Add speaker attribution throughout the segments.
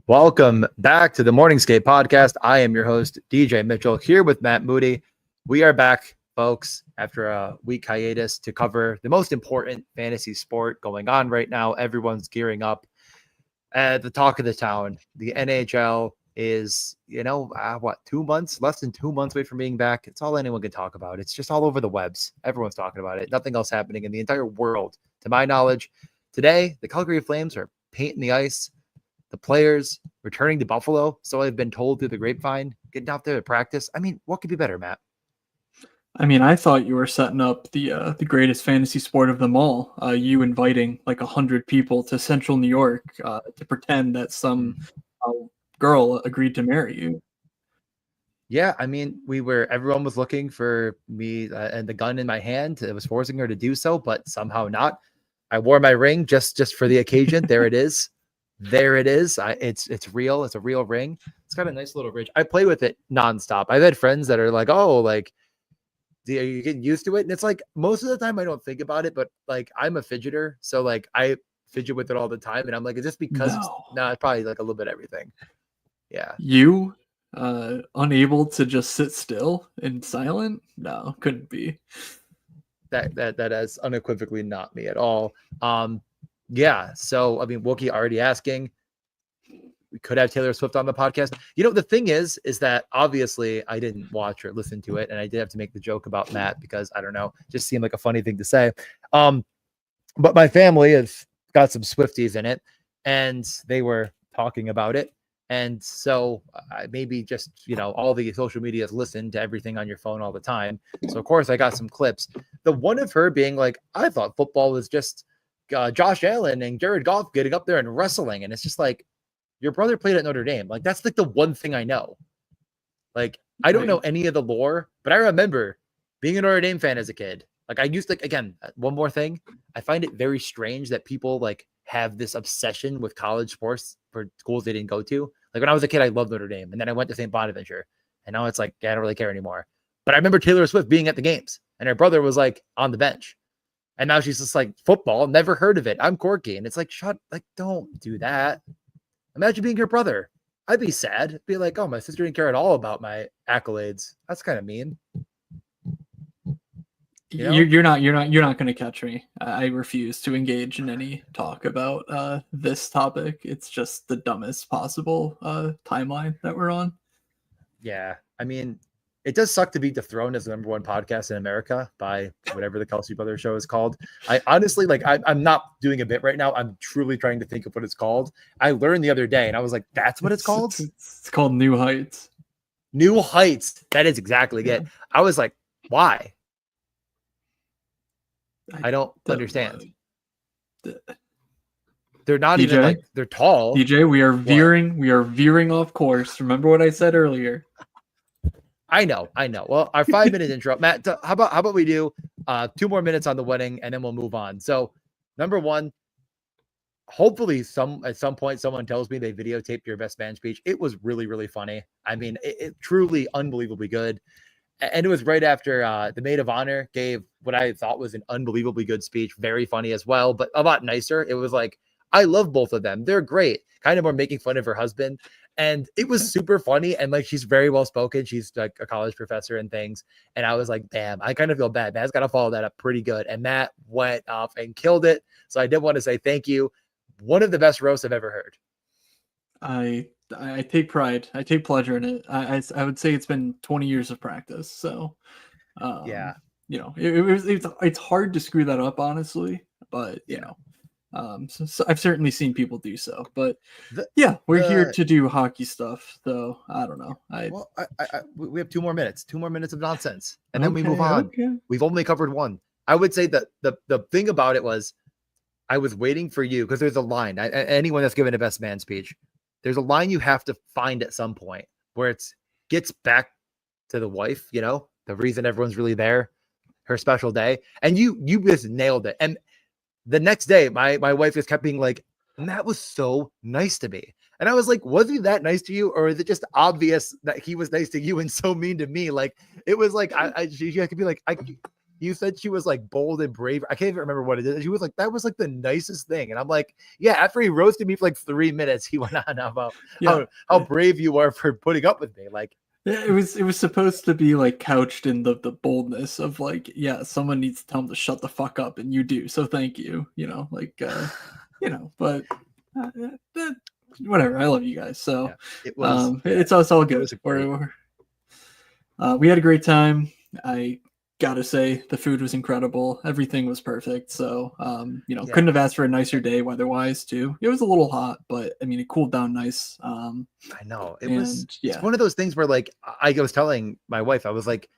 Speaker 1: Welcome back to the Morning Skate Podcast. I am your host, DJ Mitchell, here with Matt Moody. We are back, folks, after a week hiatus to cover the most important fantasy sport going on right now. Everyone's gearing up. The talk of the town, the NHL is, 2 months, less than 2 months away from being back. It's all anyone can talk about. It's just all over the webs. Everyone's talking about it. Nothing else happening in the entire world, to my knowledge. Today, the Calgary Flames are painting the ice. The players returning to Buffalo, so I've been told through the grapevine, getting out there to practice. I mean, what could be better, Matt?
Speaker 2: I mean, I thought you were setting up the greatest fantasy sport of them all. You inviting like 100 people to Central New York to pretend that some girl agreed to marry you.
Speaker 1: Yeah, I mean, everyone was looking for me and the gun in my hand. It was forcing her to do so, but somehow not. I wore my ring just for the occasion. There it is. There it is. It's real. It's a real ring. It's got a nice little ridge. I play with it nonstop. I've had friends that are like, "Oh, like, are you getting used to it?" And it's like most of the time I don't think about it, but like I'm a fidgeter, so like I fidget with it all the time, and I'm like, is this because it's probably like a little bit of everything. Yeah.
Speaker 2: You unable to just sit still and silent? No, couldn't be.
Speaker 1: That is unequivocally not me at all. Yeah. So, I mean, Wookie already asking, we could have Taylor Swift on the podcast. The thing is that obviously I didn't watch or listen to it. And I did have to make the joke about Matt because I don't know, just seemed like a funny thing to say. But my family has got some Swifties in it and they were talking about it. And so maybe just, all the social medias listen to everything on your phone all the time. So of course I got some clips. The one of her being like, I thought football was just Josh Allen and Jared Goff getting up there and wrestling. And it's just like, your brother played at Notre Dame. Like, that's like the one thing I know. Like, I don't know any of the lore, but I remember being a Notre Dame fan as a kid. Like, I used to, again, one more thing. I find it very strange that people like have this obsession with college sports for schools they didn't go to. Like when I was a kid, I loved Notre Dame. And then I went to St. Bonaventure. And now it's like, I don't really care anymore. But I remember Taylor Swift being at the games and her brother was like on the bench. And now she's just like, football, never heard of it. I'm quirky. And it's like, don't do that. Imagine being your brother. I'd be sad. Be like, oh, my sister didn't care at all about my accolades. That's kind of mean.
Speaker 2: You're not going to catch me. I refuse to engage in any talk about this topic. It's just the dumbest possible timeline that we're on.
Speaker 1: Yeah. I mean, it does suck to be dethroned as the number one podcast in America by whatever the Kelsey Brothers show is called. I honestly, I'm not doing a bit right now. I'm truly trying to think of what it's called. I learned the other day and I was like, that's what it's called?
Speaker 2: It's called New Heights.
Speaker 1: New Heights. That is exactly it. I was like, why? I don't understand. They're not even like, they're tall.
Speaker 2: DJ, we are veering off course. Remember what I said earlier.
Speaker 1: I know. Well, our 5-minute intro, Matt, how about we do 2 more minutes on the wedding and then we'll move on. So number one, hopefully at some point someone tells me they videotaped your best man speech. It was really, really funny. I mean, it truly unbelievably good. And it was right after the maid of honor gave what I thought was an unbelievably good speech. Very funny as well, but a lot nicer. It was like, I love both of them. They're great. Kind of more making fun of her husband. And it was super funny. And like, she's very well spoken. She's like a college professor and things. And I was like, damn, I kind of feel bad. Matt's got to follow that up pretty good. And Matt went off and killed it. So I did want to say thank you. One of the best roasts I've ever heard.
Speaker 2: I take pride. I take pleasure in it. I would say it's been 20 years of practice. So,
Speaker 1: yeah,
Speaker 2: it's hard to screw that up, honestly. But so I've certainly seen people do so. But we're here to do hockey stuff. So I don't know.
Speaker 1: We have 2 more minutes. 2 more minutes of nonsense, and then we move on. Okay. We've only covered one. I would say that the thing about it was, I was waiting for you because there's a line. Anyone that's given a best man speech, there's a line you have to find at some point where it gets back to the wife, the reason everyone's really there, her special day. And you just nailed it. And the next day, my wife just kept being like, Matt was so nice to me. And I was like, was he that nice to you? Or is it just obvious that he was nice to you and so mean to me? Like, it was like, she could be like, you said she was like bold and brave. I can't even remember what it is. She was like, that was like the nicest thing. And I'm like, yeah, after he roasted me for like 3 minutes, he went on about how brave you are for putting up with me. Like,
Speaker 2: yeah, it was supposed to be like couched in the boldness of like, yeah, someone needs to tell him to shut the fuck up, and you do. So thank you. But whatever. I love you guys. So
Speaker 1: it was.
Speaker 2: It's all good. We had a great time. I gotta say the food was incredible. Everything was perfect. So couldn't have asked for a nicer day weather-wise too. It was a little hot, but I mean it cooled down nice.
Speaker 1: I know it's one of those things where like I was telling my wife, I was like,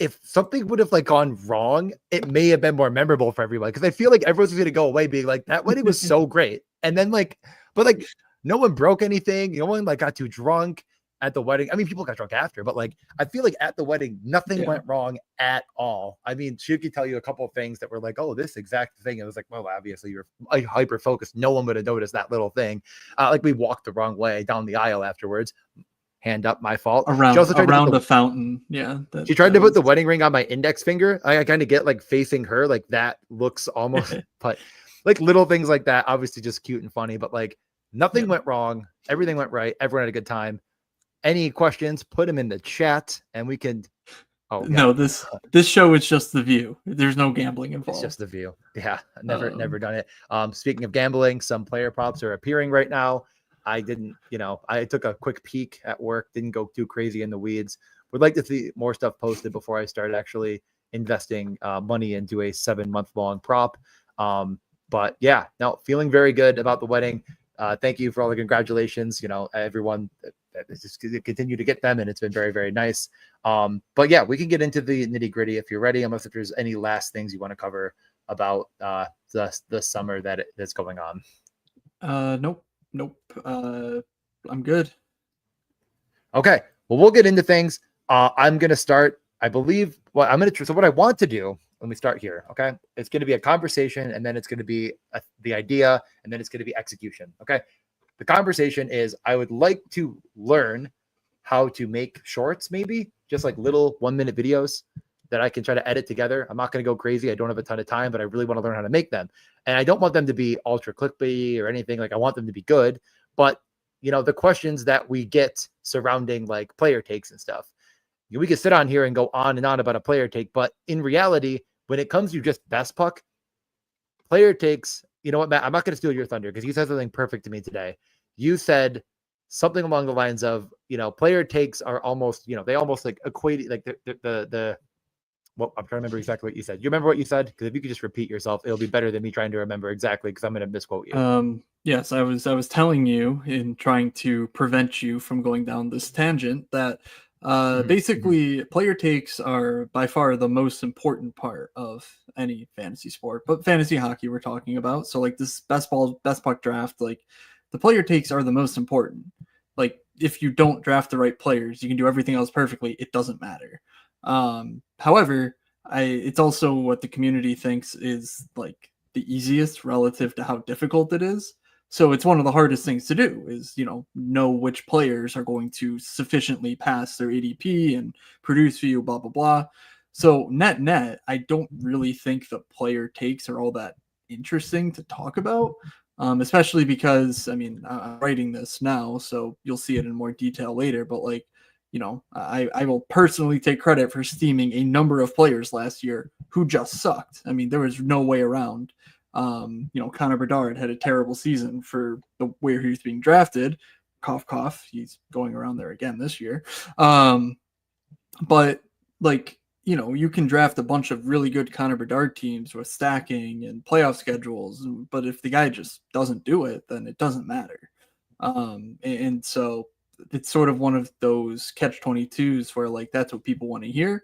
Speaker 1: if something would have like gone wrong, it may have been more memorable for everyone, because I feel like everyone's going to go away being like, that wedding was so great. And then but no one broke anything. No one like got too drunk at the wedding. I mean, people got drunk after, but like, I feel like at the wedding, nothing went wrong at all. I mean, she could tell you a couple of things that were like, oh, this exact thing. It was like, well, obviously you're hyper focused. No one would have noticed that little thing. Like we walked the wrong way down the aisle afterwards. Hand up, my fault.
Speaker 2: Around the fountain. Yeah.
Speaker 1: She tried to put the wedding ring on my index finger. I kind of get like facing her, like that looks almost, but like little things like that, obviously just cute and funny, but like nothing went wrong. Everything went right. Everyone had a good time. Any questions, put them in the chat and we can. Oh
Speaker 2: no, this show is just the view. There's no gambling involved.
Speaker 1: It's just the view. Yeah. Never done it. Speaking of gambling, some player props are appearing right now. I didn't, I took a quick peek at work, didn't go too crazy in the weeds. Would like to see more stuff posted before I start actually investing money into a 7-month-long prop. But yeah, no, feeling very good about the wedding. Thank you for all the congratulations. Everyone just continue to get them, and it's been very, very nice. But yeah, we can get into the nitty gritty if you're ready, unless if there's any last things you want to cover about the summer that's going on.
Speaker 2: Nope. I'm good.
Speaker 1: Okay. Well, we'll get into things. I'm going to start, I believe, so what I want to do, let me start here. Okay. It's going to be a conversation, and then it's going to be the idea, and then it's going to be execution. Okay. The conversation is, I would like to learn how to make shorts, maybe just like little 1-minute videos that I can try to edit together. I'm not going to go crazy. I don't have a ton of time, but I really want to learn how to make them. And I don't want them to be ultra clickbait or anything. Like, I want them to be good, but the questions that we get surrounding like player takes and stuff, we could sit on here and go on and on about a player take, but in reality, when it comes to just best puck player takes, you know what, Matt, I'm not going to steal your thunder because you said something perfect to me today. You said something along the lines of, player takes are almost, they almost like equate like the well, I'm trying to remember exactly what you said. You remember what you said? Because if you could just repeat yourself, it'll be better than me trying to remember exactly, because I'm going to misquote you.
Speaker 2: Yes, I was telling you, in trying to prevent you from going down this tangent, that basically player takes are by far the most important part of any fantasy sport, but fantasy hockey we're talking about. So like this best puck draft, like the player takes are the most important. Like if you don't draft the right players, you can do everything else perfectly. It doesn't matter. However, it's also what the community thinks is like the easiest relative to how difficult it is. So it's one of the hardest things to do is, know which players are going to sufficiently pass their ADP and produce for you, blah, blah, blah. So net, I don't really think the player takes are all that interesting to talk about, especially because, I'm writing this now, so you'll see it in more detail later, but like, I will personally take credit for steaming a number of players last year who just sucked. There was no way around. Connor Bedard had a terrible season for where he was being drafted. Cough, cough. He's going around there again this year. But like, you can draft a bunch of really good Connor Bedard teams with stacking and playoff schedules. But if the guy just doesn't do it, then it doesn't matter. And so it's sort of one of those catch-22s where like that's what people want to hear,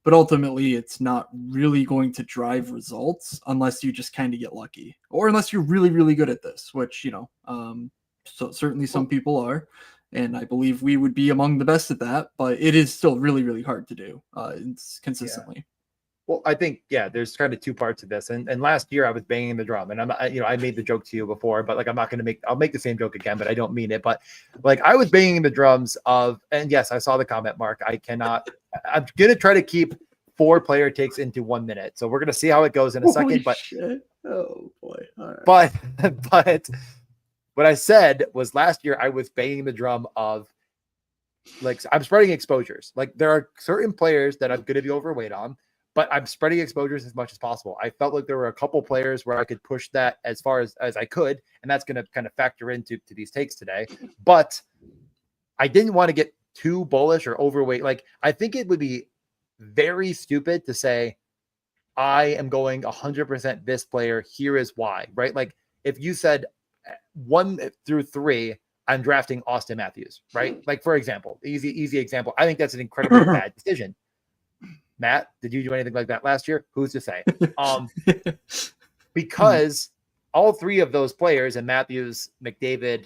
Speaker 2: but ultimately it's not really going to drive results unless you just kind of get lucky, or unless you're really, really good at this, which so certainly some people are, and I believe we would be among the best at that, but it is still really, really hard to do consistently.
Speaker 1: Yeah. Well, I think, there's kind of two parts of this. And last year I was banging the drum, and I made the joke to you before, but like, I'll make the same joke again, but I don't mean it. But like, I was banging the drums of, and yes, I saw the comment, Mark. I'm going to try to keep 4-player takes into 1 minute. So we're going to see how it goes in a second. But
Speaker 2: shit. Oh boy. All right.
Speaker 1: But what I said was last year I was banging the drum of like I'm spreading exposures. Like there are certain players that I'm going to be overweight on, but I'm spreading exposures as much as possible. I felt like there were a couple players where I could push that as far as I could, and that's going to kind of factor into these takes today. But I didn't want to get too bullish or overweight. Like I think it would be very stupid to say I am going 100% this player. Here is why, right? Like if you said 1 through 3, I'm drafting Austin Matthews, right? Like for example, easy example. I think that's an incredibly bad decision. Matt, did you do anything like that last year? Who's to say? Because all 3 of those players, and Matthews, McDavid,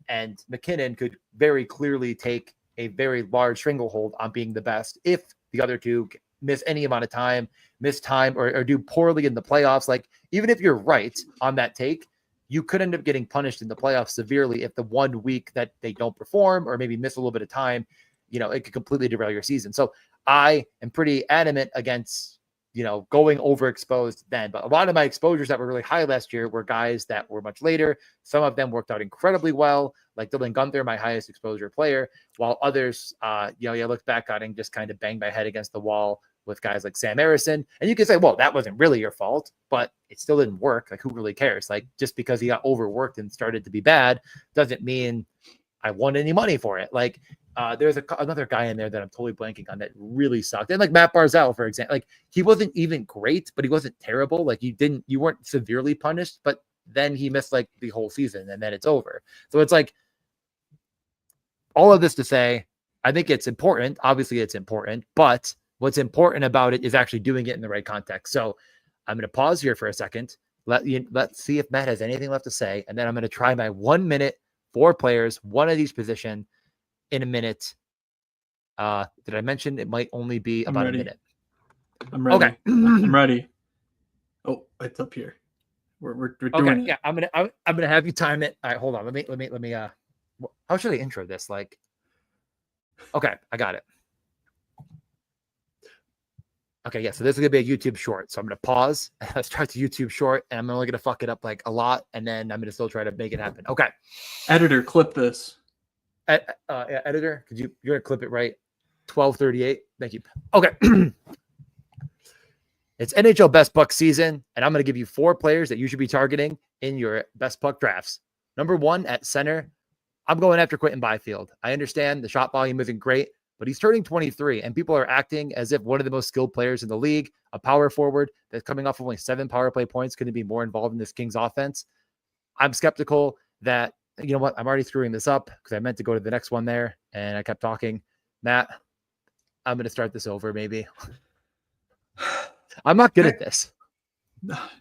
Speaker 1: and McKinnon, could very clearly take a very large stranglehold on being the best if the other 2 miss any amount of time, or do poorly in the playoffs. Like even if you're right on that take, you could end up getting punished in the playoffs severely if the 1 week that they don't perform or maybe miss a little bit of time, it could completely derail your season. So I am pretty adamant against, going overexposed then. But a lot of my exposures that were really high last year were guys that were much later. Some of them worked out incredibly well, like Dylan Gunther, my highest exposure player, while others, you look back on and just kind of banged my head against the wall with guys like Sam Harrison. And you can say, well, that wasn't really your fault, but it still didn't work. Like who really cares? Like just because he got overworked and started to be bad doesn't mean I won any money for it. Like there's another guy in there that I'm totally blanking on that really sucked. And like Matt Barzal, for example, like he wasn't even great, but he wasn't terrible. Like you weren't severely punished, but then he missed like the whole season and then it's over. So it's like all of this to say, I think it's important. Obviously it's important, but what's important about it is actually doing it in the right context. So I'm going to pause here for a second. Let's see if Matt has anything left to say. And then I'm going to try my 1 minute, 4 players, one of these position in a minute. Did I mention it might only be about a minute?
Speaker 2: I'm ready.
Speaker 1: Okay.
Speaker 2: I'm ready. Oh, it's up here. We're doing it.
Speaker 1: Yeah, I'm gonna have you time it. All right, hold on. Let me how should I intro this? Like, okay, I got it. Okay, yeah, so this is going to be a YouTube short. So I'm going to pause. Let's start the YouTube short, and I'm only going to fuck it up like a lot, and then I'm going to still try to make it happen. Okay.
Speaker 2: Editor, clip this.
Speaker 1: Editor, you're going to clip it right? 12:38. Thank you. Okay. It's NHL Best Puck season, and I'm going to give you 4 players that you should be targeting in your Best Puck drafts. Number 1 at center, I'm going after Quentin Byfield. I understand the shot volume isn't great, but he's turning 23, and people are acting as if one of the most skilled players in the league, a power forward that's coming off of only 7 power play points, going to be more involved in this Kings offense. I'm skeptical that, you know what, I'm already screwing this up because I meant to go to the next one there, and I kept talking. Matt, I'm going to start this over maybe. I'm not good at this.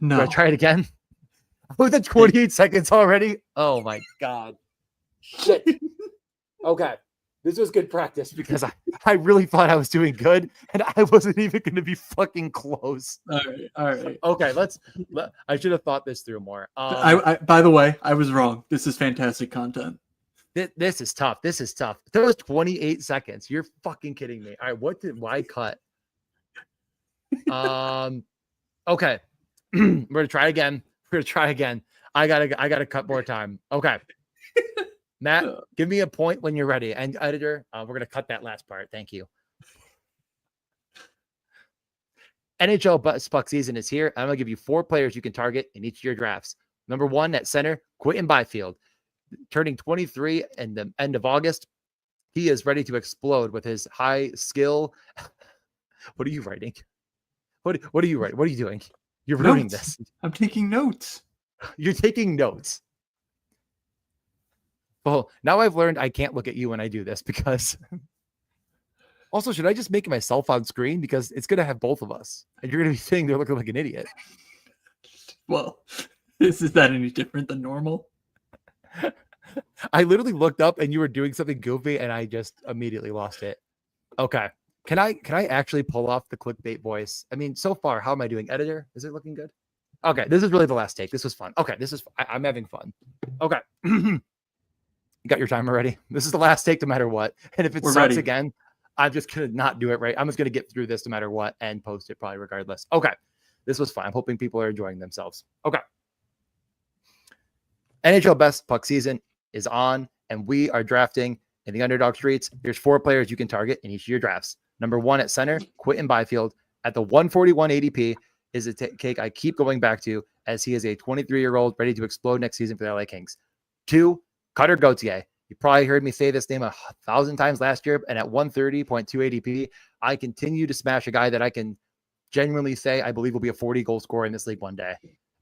Speaker 2: No.
Speaker 1: Do I try it again? Was it 28 seconds already? Oh, my God. Shit. Okay. This was good practice because I really thought I was doing good and I wasn't even going to be fucking close.
Speaker 2: All right.
Speaker 1: Okay, I should have thought this through more.
Speaker 2: By the way, I was wrong. This is fantastic content.
Speaker 1: This is tough. There was 28 seconds. You're fucking kidding me. All right, why cut? Okay. We're going to try again. I gotta cut more time. Okay. Matt, give me a point when you're ready. And editor, we're going to cut that last part. Thank you. NHL Best Puck season is here. I'm going to give you 4 players you can target in each of your drafts. Number 1 at center, Quentin Byfield. Turning 23 in the end of August. He is ready to explode with his high skill. What are you writing? What are you writing? What are you doing? You're ruining this.
Speaker 2: I'm taking notes.
Speaker 1: You're taking notes. Well, now I've learned I can't look at you when I do this because also, should I just make myself on screen? Because it's going to have both of us and you're going to be sitting there looking like an idiot.
Speaker 2: Well, is that any different than normal?
Speaker 1: I literally looked up and you were doing something goofy and I just immediately lost it. Okay. Can I actually pull off the clickbait voice? I mean, so far, how am I doing? Editor, is it looking good? Okay. This is really the last take. This was fun. Okay. I'm having fun. Okay. You got your timer ready? This is the last take no matter what. And if it sucks again, I'm just going to not do it right. I'm just going to get through this no matter what and post it probably regardless. Okay. This was fun. I'm hoping people are enjoying themselves. Okay. NHL Best Puck season is on, and we are drafting in the underdog streets. There's 4 players you can target in each of your drafts. Number 1 at center, Quentin Byfield at the 141 ADP is a take I keep going back to, as he is a 23-year-old ready to explode next season for the LA Kings. 2, Cutter Gauthier. You probably heard me say this name 1,000 times last year, and at 130.2 ADP, I continue to smash a guy that I can genuinely say I believe will be a 40-goal scorer in this league one day.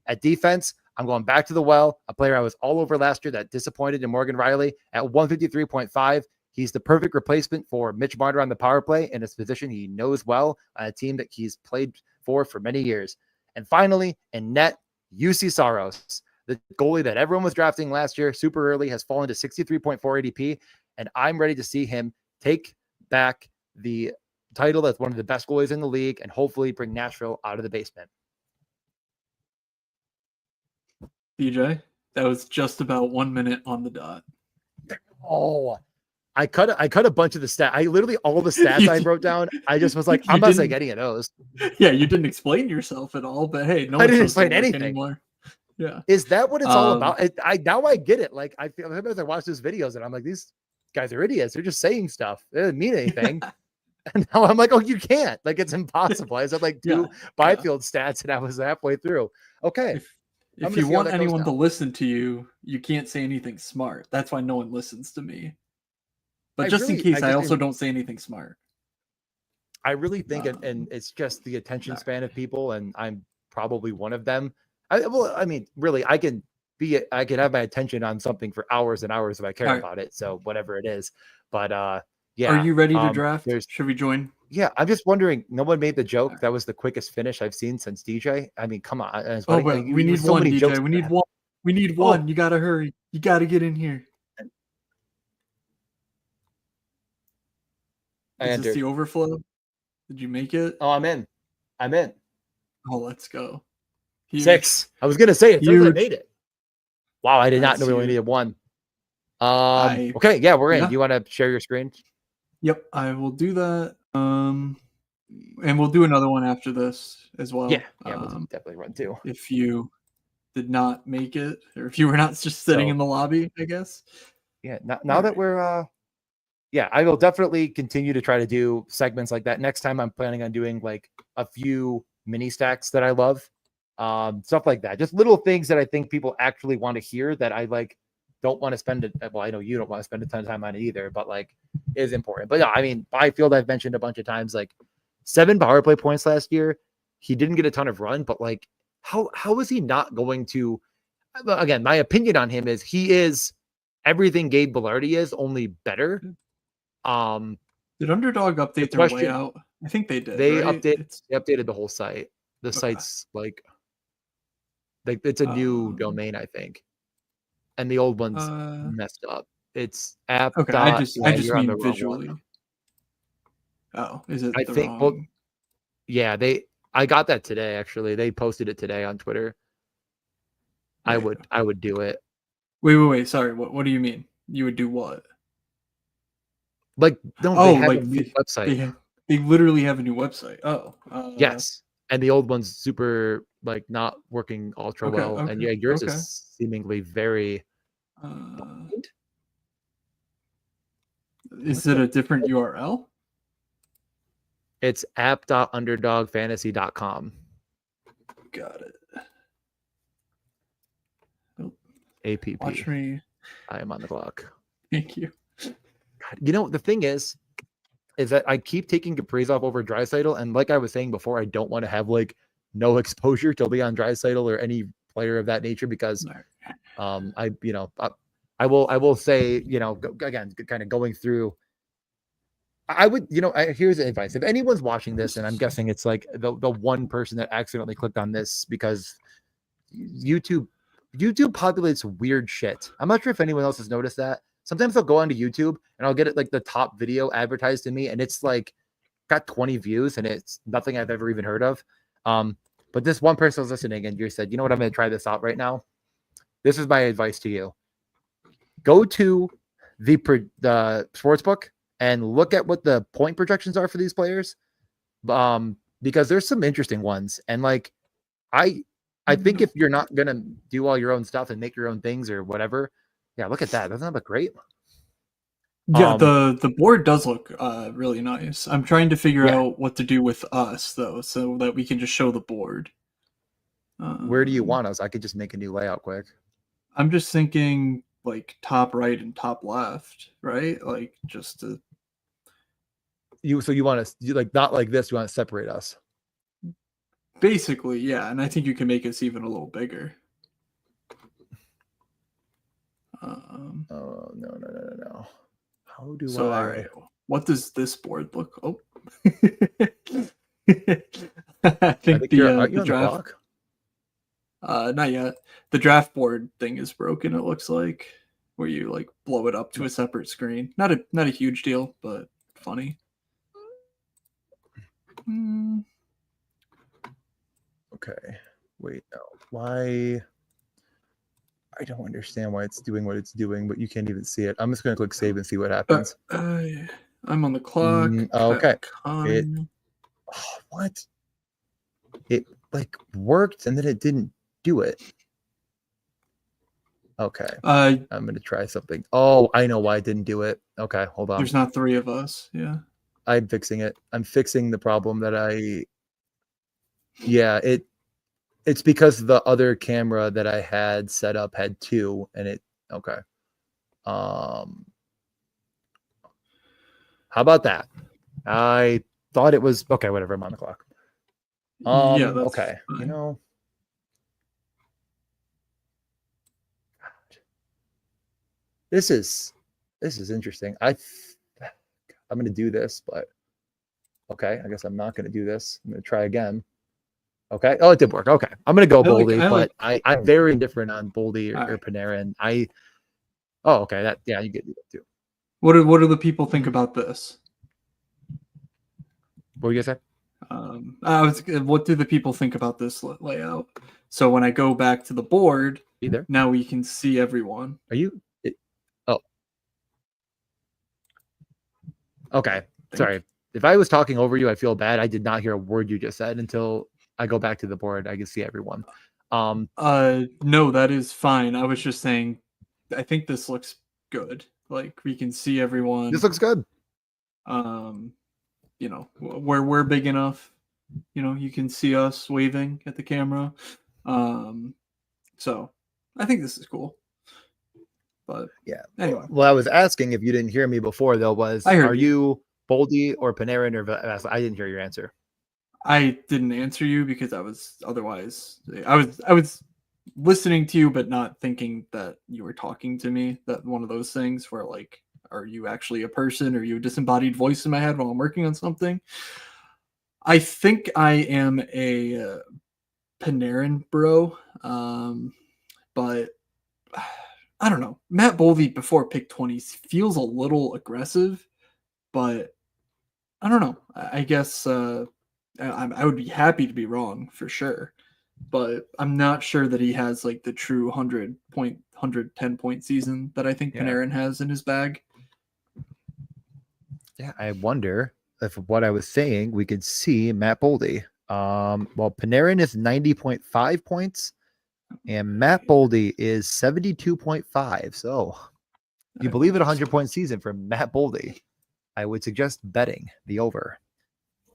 Speaker 1: At defense, I'm going back to the well, a player I was all over last year that disappointed in Morgan Riley at 153.5. He's the perfect replacement for Mitch Marner on the power play in his position he knows well on a team that he's played for many years. And finally, in net, UC Saros, the goalie that everyone was drafting last year super early, has fallen to 63.4 ADP, and I'm ready to see him take back the title as one of the best goalies in the league and hopefully bring Nashville out of the basement.
Speaker 2: BJ, that was just about 1 minute on the dot.
Speaker 1: Oh, I cut a bunch of the stats. I literally all the stats I wrote down. I just was like, I'm not saying any of those.
Speaker 2: Yeah, you didn't explain yourself at all, but hey, no
Speaker 1: I
Speaker 2: one
Speaker 1: didn't
Speaker 2: shows
Speaker 1: explain
Speaker 2: the work
Speaker 1: anything
Speaker 2: anymore. Yeah.
Speaker 1: Is that what it's all about? Now I get it. Like I feel as I watch those videos and I'm like, these guys are idiots. They're just saying stuff. It doesn't mean anything. And now I'm like, oh, you can't. Like it's impossible. I said like 2 Byfield stats and I was halfway through. Okay.
Speaker 2: If you want anyone to listen to you, you can't say anything smart. That's why no one listens to me. But just in case, I also don't say anything smart.
Speaker 1: I really think, and it's just the attention span of people, and I'm probably one of them. I mean, really, I can have my attention on something for hours and hours if I care about it. So whatever it is, but yeah.
Speaker 2: Are you ready to draft? Should we join?
Speaker 1: Yeah, I'm just wondering. No one made the joke. That was the quickest finish I've seen since DJ. I mean, come on.
Speaker 2: But we need one, DJ. We need one. We need one. You gotta hurry. You gotta get in here. Is this the overflow? Did you make it?
Speaker 1: Oh, I'm in.
Speaker 2: Oh, let's go.
Speaker 1: Huge. 6. I was gonna say it. I made it. Wow, I did not know we only needed 1. Okay, yeah, we're in. You want to share your screen?
Speaker 2: Yep, I will do that. And we'll do another one after this as well.
Speaker 1: Yeah, we'll definitely run 2.
Speaker 2: If you did not make it, or if you were not just sitting in the lobby, I guess.
Speaker 1: Yeah. Now that we're I will definitely continue to try to do segments like that. Next time I'm planning on doing like a few mini stacks that I love. Stuff like that. Just little things that I think people actually want to hear that I like don't want to spend it. Well, I know you don't want to spend a ton of time on it either, but like is important. But yeah, I mean, Byfield, I've mentioned a bunch of times, like 7 power play points last year. He didn't get a ton of run, but like how is he not going to, again, my opinion on him is he is everything Gabe Velarde is, only better.
Speaker 2: Did Underdog update their layout? I think they did.
Speaker 1: They updated the whole site. The site's like it's a new domain, I think, and the old one's messed up. It's app.
Speaker 2: Okay, I just mean visually. Oh, is it? I think. Well,
Speaker 1: yeah, I got that today. Actually, they posted it today on Twitter. I would do it.
Speaker 2: Wait. Sorry. What do you mean? You would do what?
Speaker 1: Like, don't they have a new website?
Speaker 2: They literally have a new website. Oh,
Speaker 1: yes. And the old one's super like not working ultra well. Okay. And yeah, yours is seemingly very.
Speaker 2: Is it a different URL?
Speaker 1: It's app.underdogfantasy.com.
Speaker 2: Got it.
Speaker 1: APP.
Speaker 2: Watch me.
Speaker 1: I am on the clock.
Speaker 2: Thank you.
Speaker 1: You know, the thing is that I keep taking Kaprizov over Draisaitl, and like I was saying before, I don't want to have like no exposure to Leon Draisaitl or any player of that nature because I will say, again, kind of going through, I would, here's the advice. If anyone's watching this, and I'm guessing it's like the one person that accidentally clicked on this because YouTube populates weird shit. I'm not sure if anyone else has noticed that. Sometimes I'll go onto YouTube and I'll get it like the top video advertised to me, and it's like got 20 views and it's nothing I've ever even heard of. But this one person was listening and you said, you know what, I'm going to try this out right now. This is my advice to you. Go to the sportsbook and look at what the point projections are for these players. Because there's some interesting ones. And like, I think if you're not going to do all your own stuff and make your own things or whatever, yeah, look at that. Doesn't that look great?
Speaker 2: Yeah, the board does look really nice. I'm trying to figure
Speaker 1: Yeah.
Speaker 2: out what to do with us though, so that we can just show the board.
Speaker 1: Where do you want us? I could just make a new layout quick.
Speaker 2: I'm just thinking like top right and top left, right? Like just to
Speaker 1: So you want us like not like this, you want to separate us.
Speaker 2: basically, yeah, and I think you can make us even a little bigger.
Speaker 1: Oh no. How do
Speaker 2: So,
Speaker 1: I?
Speaker 2: all right, what does this board look? Oh, I think the draft. Not yet. The draft board thing is broken. It looks like where you like blow it up to a separate screen. Not a huge deal, but funny.
Speaker 1: Okay. Wait, no. Why? I don't understand why it's doing what it's doing, but you can't even see it. I'm just going to click save and see what happens.
Speaker 2: I'm on the clock.
Speaker 1: Okay. What? It like worked and then it didn't do it. Okay. I'm going to try something. Oh, I know why it didn't do it. Okay, hold on.
Speaker 2: There's not 3 of us. Yeah.
Speaker 1: I'm fixing it. I'm fixing the problem that yeah, it's because the other camera that I had set up had 2 and it okay. How about that? I thought it was okay, whatever, I'm on the clock.
Speaker 2: Yeah, that's
Speaker 1: okay.
Speaker 2: Fine.
Speaker 1: You know. This is interesting. I'm going to do this, but okay, I guess I'm not going to do this. I'm going to try again. Okay. Oh, it did work. Okay. I'm going to go Boldy, but I'm very indifferent on Boldy or Panarin. Okay. Yeah, you get that too.
Speaker 2: What do the people think about this?
Speaker 1: What were you going
Speaker 2: to say? What do the people think about this layout? So when I go back to the board, now we can see everyone.
Speaker 1: Are you? Okay. Sorry. If I was talking over you, I feel bad. I did not hear a word you just said until I go back to the board. I can see everyone.
Speaker 2: No, that is fine. I was just saying, I think this looks good. Like we can see everyone.
Speaker 1: This looks good.
Speaker 2: You know, we're big enough. You know, you can see us waving at the camera. So I think this is cool. But
Speaker 1: yeah.
Speaker 2: Anyway.
Speaker 1: Well, I was asking if you didn't hear me before, though, are you Boldy or Panarin or I didn't hear your answer.
Speaker 2: I didn't answer you because I was listening to you, but not thinking that you were talking to me. That one of those things where like, are you actually a person? Or are you a disembodied voice in my head while I'm working on something? I think I am a Panarin bro, but I don't know. Matt Boldy before pick 20 feels a little aggressive, but I don't know. I guess I would be happy to be wrong for sure, but I'm not sure that he has like the true 110 point season that I think Panarin has in his bag.
Speaker 1: Yeah, I wonder if what I was saying we could see Matt Boldy. Well, Panarin is 90.5 points. And Matt Boldy is 72.5. So you believe it, 100-point season for Matt Boldy. I would suggest betting the over.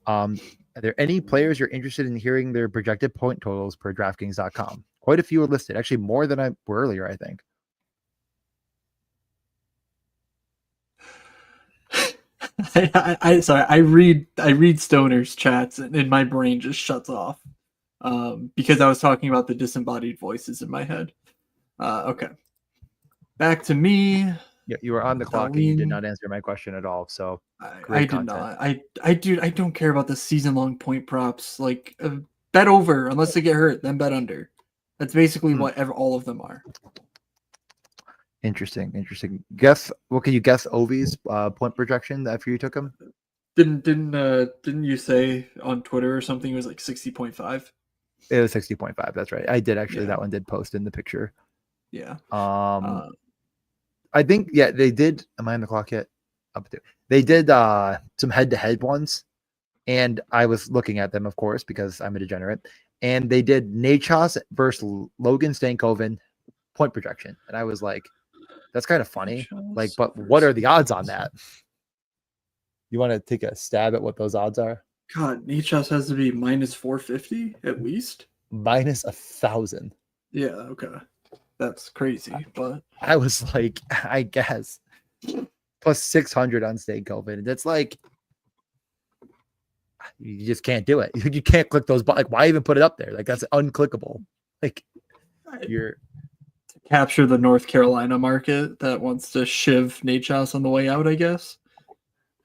Speaker 1: Are there any players you're interested in hearing their projected point totals per DraftKings.com? Quite a few are listed. Actually, more than I were earlier, I think.
Speaker 2: I read Stoner's chats and my brain just shuts off. Because I was talking about the disembodied voices in my head. Okay. Back to me.
Speaker 1: Yeah, you were on the clock and you did not answer my question at all. So
Speaker 2: I did not. I don't care about the season-long point props. Like bet over unless they get hurt, then bet under. That's basically what all of them are.
Speaker 1: Interesting. Guess what? Can you guess Ovi's point projection after you took him?
Speaker 2: Didn't you say on Twitter or something it was like 60.5?
Speaker 1: It was 60.5. That's right. I did actually. Yeah. That one did post in the picture.
Speaker 2: Yeah.
Speaker 1: I think they did. Am I on the clock yet? up to. They did some head-to-head ones, and I was looking at them, of course, because I'm a degenerate. And they did Nachos versus Logan Stankoven point projection, and I was like, that's kind of funny. Like, but what are the odds on that? You want to take a stab at what those odds are?
Speaker 2: God, Nichas has to be minus 450 at least.
Speaker 1: Minus 1,000.
Speaker 2: Yeah, okay. That's crazy, but
Speaker 1: I was like, I guess plus 600 on Stankoven. That's like, you just can't do it. You can't click those buttons. Like, why even put it up there? Like, that's unclickable. Like, you're
Speaker 2: to capture the North Carolina market that wants to shiv Nachos on the way out, I guess.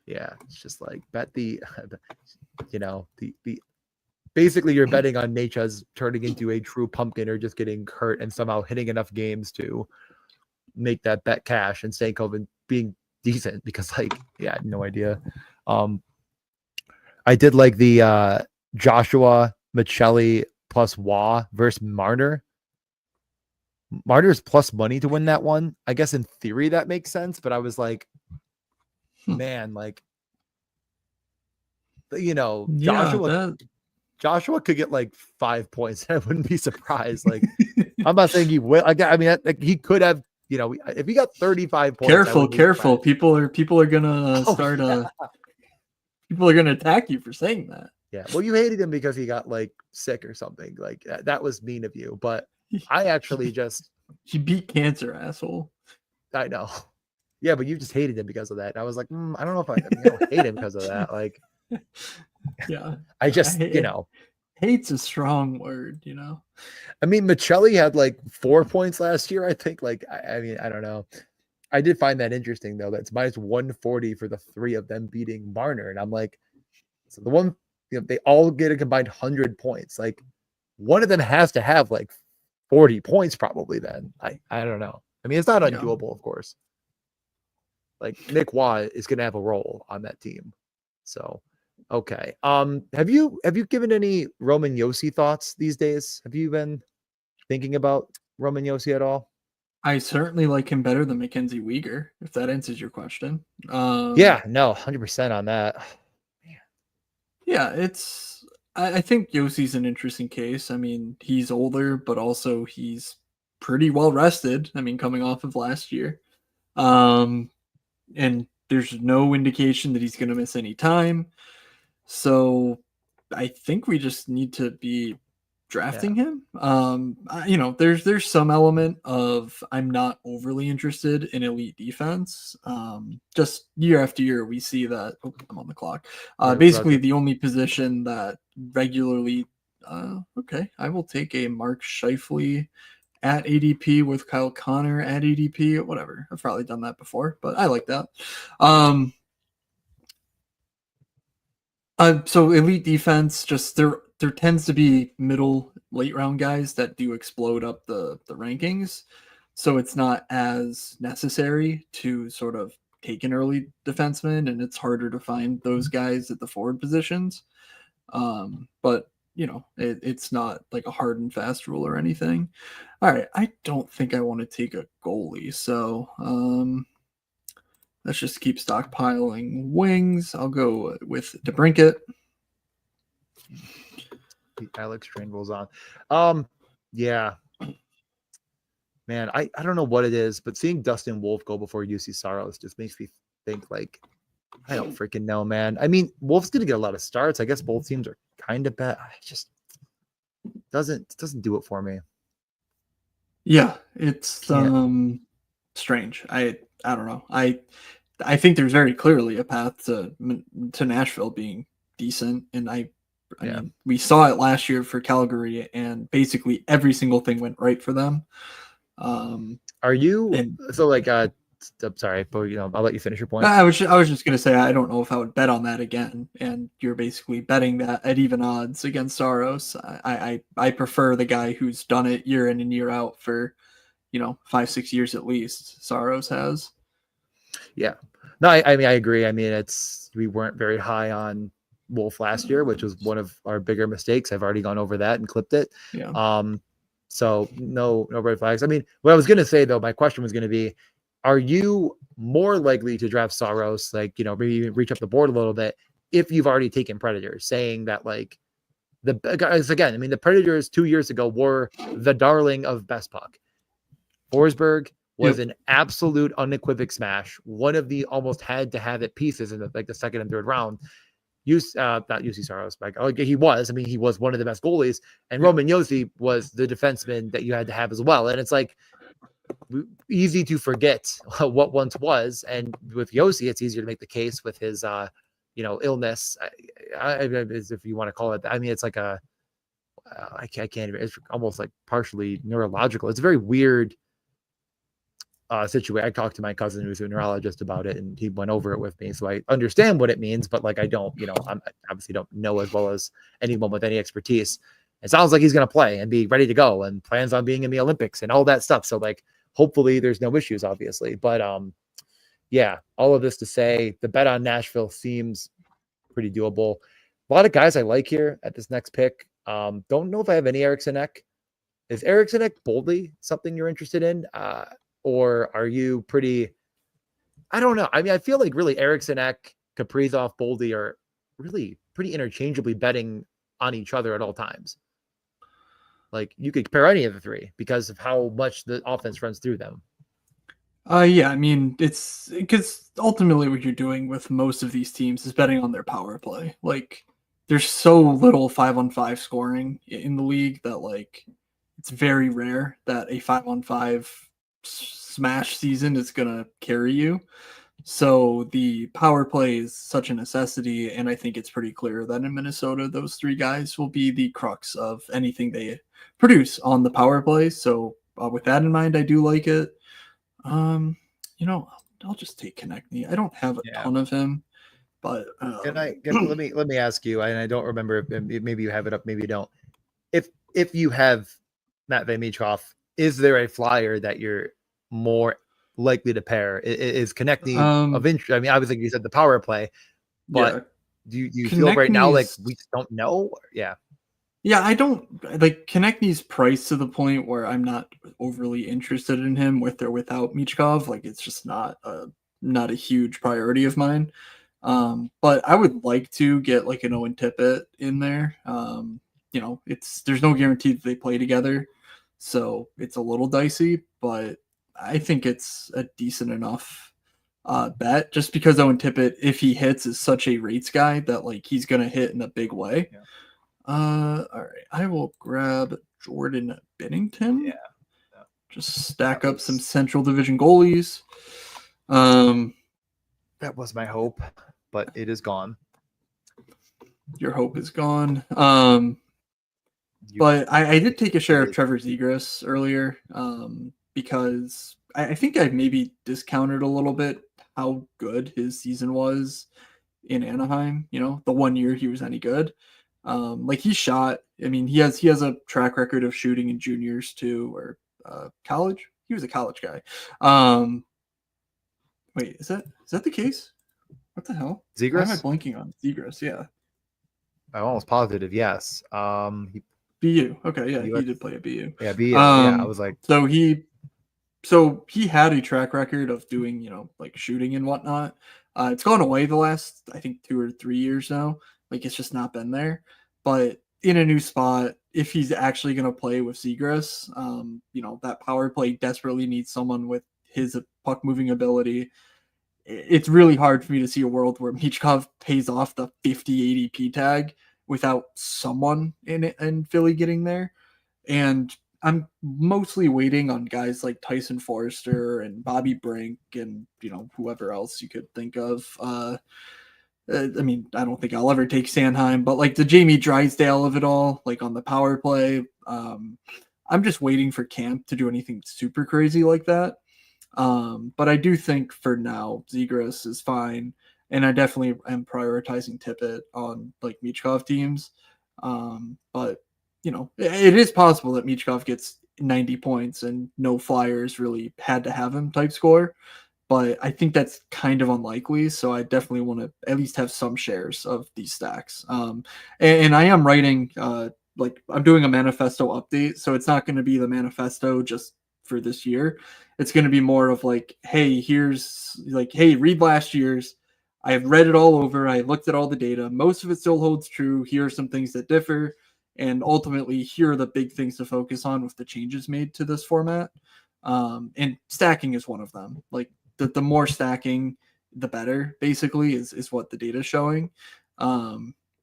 Speaker 1: Yeah, it's just like bet the basically you're betting on Nachos turning into a true pumpkin or just getting hurt and somehow hitting enough games to make that bet cash, and Stankoven being decent because, like, yeah, no idea. I did like the Joshua Michelli plus Wah versus Marner. Marner's plus money to win that one. I guess in theory that makes sense, but I was like, man, like, Joshua could get like 5 points. I wouldn't be surprised. Like, I'm not saying he will. I mean, like, he could have. If he got 35 points.
Speaker 2: Careful. People are gonna start. People are gonna attack you for saying that.
Speaker 1: Yeah. Well, you hated him because he got like sick or something. Like, that was mean of you. But I actually just.
Speaker 2: He beat cancer, asshole.
Speaker 1: I know. Yeah, but you just hated him because of that. And I was like, I don't know if I don't hate him because of that. Like,
Speaker 2: yeah, hate's a strong word,
Speaker 1: I mean, Michelli had like 4 points last year, I think. Like, I mean, I don't know. I did find that interesting though. That's minus 140 for the three of them beating Marner, and I'm like, so the one, they all get a combined 100 points. Like, one of them has to have like 40 points probably. Then I don't know. I mean, it's not undoable, of course. Like, Nick Watt is going to have a role on that team. So, okay. Have you given any Roman Josi thoughts these days? Have you been thinking about Roman Josi at all?
Speaker 2: I certainly like him better than Mackenzie Weegar, if that answers your question.
Speaker 1: Yeah, no, 100% on that. Man.
Speaker 2: Yeah, I think Yosi's an interesting case. I mean, he's older, but also he's pretty well rested. I mean, coming off of last year. And there's no indication that he's going to miss any time. So I think we just need to be drafting him. There's some element of I'm not overly interested in elite defense. Just year after year, we see that. Oh, I'm on the clock. Basically, the only position that regularly. Okay, I will take a Mark Scheifele at ADP with Kyle Connor at ADP, whatever. I've probably done that before, but I like that. So elite defense, just there tends to be middle, late round guys that do explode up the rankings. So it's not as necessary to sort of take an early defenseman, and it's harder to find those guys at the forward positions. But it's not like a hard and fast rule or anything. All right, I don't think I want to take a goalie, so let's just keep stockpiling wings. I'll go with DeBrincat.
Speaker 1: Alex Tranvil's on. Yeah. Man, I don't know what it is, but seeing Dustin Wolf go before UC Saros just makes me think, like, I don't freaking know, man. I mean, Wolf's gonna get a lot of starts. I guess both teams are kind of bad. I just doesn't do it for me.
Speaker 2: Yeah, it's strange. I don't know. I think there's very clearly a path to Nashville being decent, and I mean, we saw it last year for Calgary, and basically every single thing went right for them.
Speaker 1: Are you so like I'm sorry, but I'll let you finish your point.
Speaker 2: I was just gonna say I don't know if I would bet on that again, and you're basically betting that at even odds against Saros. I prefer the guy who's done it year in and year out for 5-6 years at least. Saros has.
Speaker 1: Yeah, no, I mean I agree. I mean we weren't very high on Wolf last year, which was one of our bigger mistakes. I've already gone over that and clipped it.
Speaker 2: Yeah.
Speaker 1: So no red flags. I mean, what I was gonna say though, my question was gonna be, are you more likely to draft Saros, like, maybe even reach up the board a little bit if you've already taken Predators, saying that like the guys, again, I mean, the Predators 2 years ago were the darling of Best Puck. Forsberg was an absolute unequivocal smash. One of the almost had to have it pieces in the second and third round. Not UC Saros, like he was. I mean, he was one of the best goalies, and Roman Josi was the defenseman that you had to have as well. And it's like easy to forget what once was. And with Josi, it's easier to make the case with his, illness, if you want to call it that. I mean, it's like I can't even. It's almost like partially neurological. It's a very weird situation. I talked to my cousin who's a neurologist about it, and he went over it with me, so I understand what it means. But like, I don't, I obviously don't know as well as anyone with any expertise. It sounds like he's going to play and be ready to go, and plans on being in the Olympics and all that stuff. So like, hopefully, there's no issues, obviously. But yeah, all of this to say, the bet on Nashville seems pretty doable. A lot of guys I like here at this next pick. Don't know if I have any Eriksson Ek. Is Eriksson Ek boldly something you're interested in? Or are you pretty, I don't know. I mean, I feel like really Eriksson Ek, Kaprizov, Boldy are really pretty interchangeably betting on each other at all times. Like you could compare any of the three because of how much the offense runs through them.
Speaker 2: Yeah, I mean, it's because ultimately what you're doing with most of these teams is betting on their power play. Like there's so little 5-on-5 scoring in the league that like it's very rare that a 5-on-5 smash season is going to carry you. So the power play is such a necessity, and I think it's pretty clear that in Minnesota, those three guys will be the crux of anything they produce on the power play. So with that in mind, I do like it. I'll just take Konechny. I don't have a ton of him, but
Speaker 1: let me ask you, and I don't remember if maybe you have it up, maybe you don't. If you have Matvei Michkov, is there a flyer that you're more likely to pair? Is Konechny of interest? I mean, obviously you said the power play, but do you feel right now like we just don't know? Yeah.
Speaker 2: Yeah, I don't like Konechny's price to the point where I'm not overly interested in him with or without Michkov. Like it's just not a huge priority of mine. But I would like to get like an Owen Tippett in there. There's no guarantee that they play together, so it's a little dicey, but I think it's a decent enough bet just because Owen Tippett, if he hits, is such a rates guy that like he's gonna hit in a big way. Yeah. All right, I will grab Jordan Binnington.
Speaker 1: Yeah.
Speaker 2: Just stack up some Central Division goalies.
Speaker 1: That was my hope, but it is gone.
Speaker 2: Your hope is gone. But I did take a share of Trevor Zegras earlier because I think I maybe discounted a little bit how good his season was in Anaheim. The 1 year he was any good. Like he shot. I mean, he has a track record of shooting in juniors too, or college. He was a college guy. Wait, is that the case? What the hell?
Speaker 1: Zegras?
Speaker 2: Why am I blanking on Zegras? Yeah.
Speaker 1: I'm almost positive. Yes.
Speaker 2: BU. Okay, yeah, he did play at BU.
Speaker 1: Yeah, BU. I was like,
Speaker 2: so he had a track record of doing, like shooting and whatnot. It's gone away the last, I think, 2 or 3 years now. Like it's just not been there. But in a new spot, if he's actually going to play with Zegras, that power play desperately needs someone with his puck moving ability. It's really hard for me to see a world where Michkov pays off the 50 ADP tag without someone in Philly getting there. And I'm mostly waiting on guys like Tyson Forrester and Bobby Brink and, whoever else you could think of. I mean, I don't think I'll ever take Sanheim, but like the Jamie Drysdale of it all, like on the power play, I'm just waiting for Camp to do anything super crazy like that. But I do think for now, Zegras is fine. And I definitely am prioritizing Tippett on like Michkov teams. But it is possible that Michkov gets 90 points and no Flyers really had to have him type score. But I think that's kind of unlikely. So I definitely want to at least have some shares of these stacks. And I am writing, like I'm doing a manifesto update. So it's not going to be the manifesto just for this year. It's going to be more of like, hey, read last year's. I have read it all over. I looked at all the data. Most of it still holds true. Here are some things that differ. And ultimately, here are the big things to focus on with the changes made to this format. And stacking is one of them. Like the more stacking, the better, basically, is what the data is showing.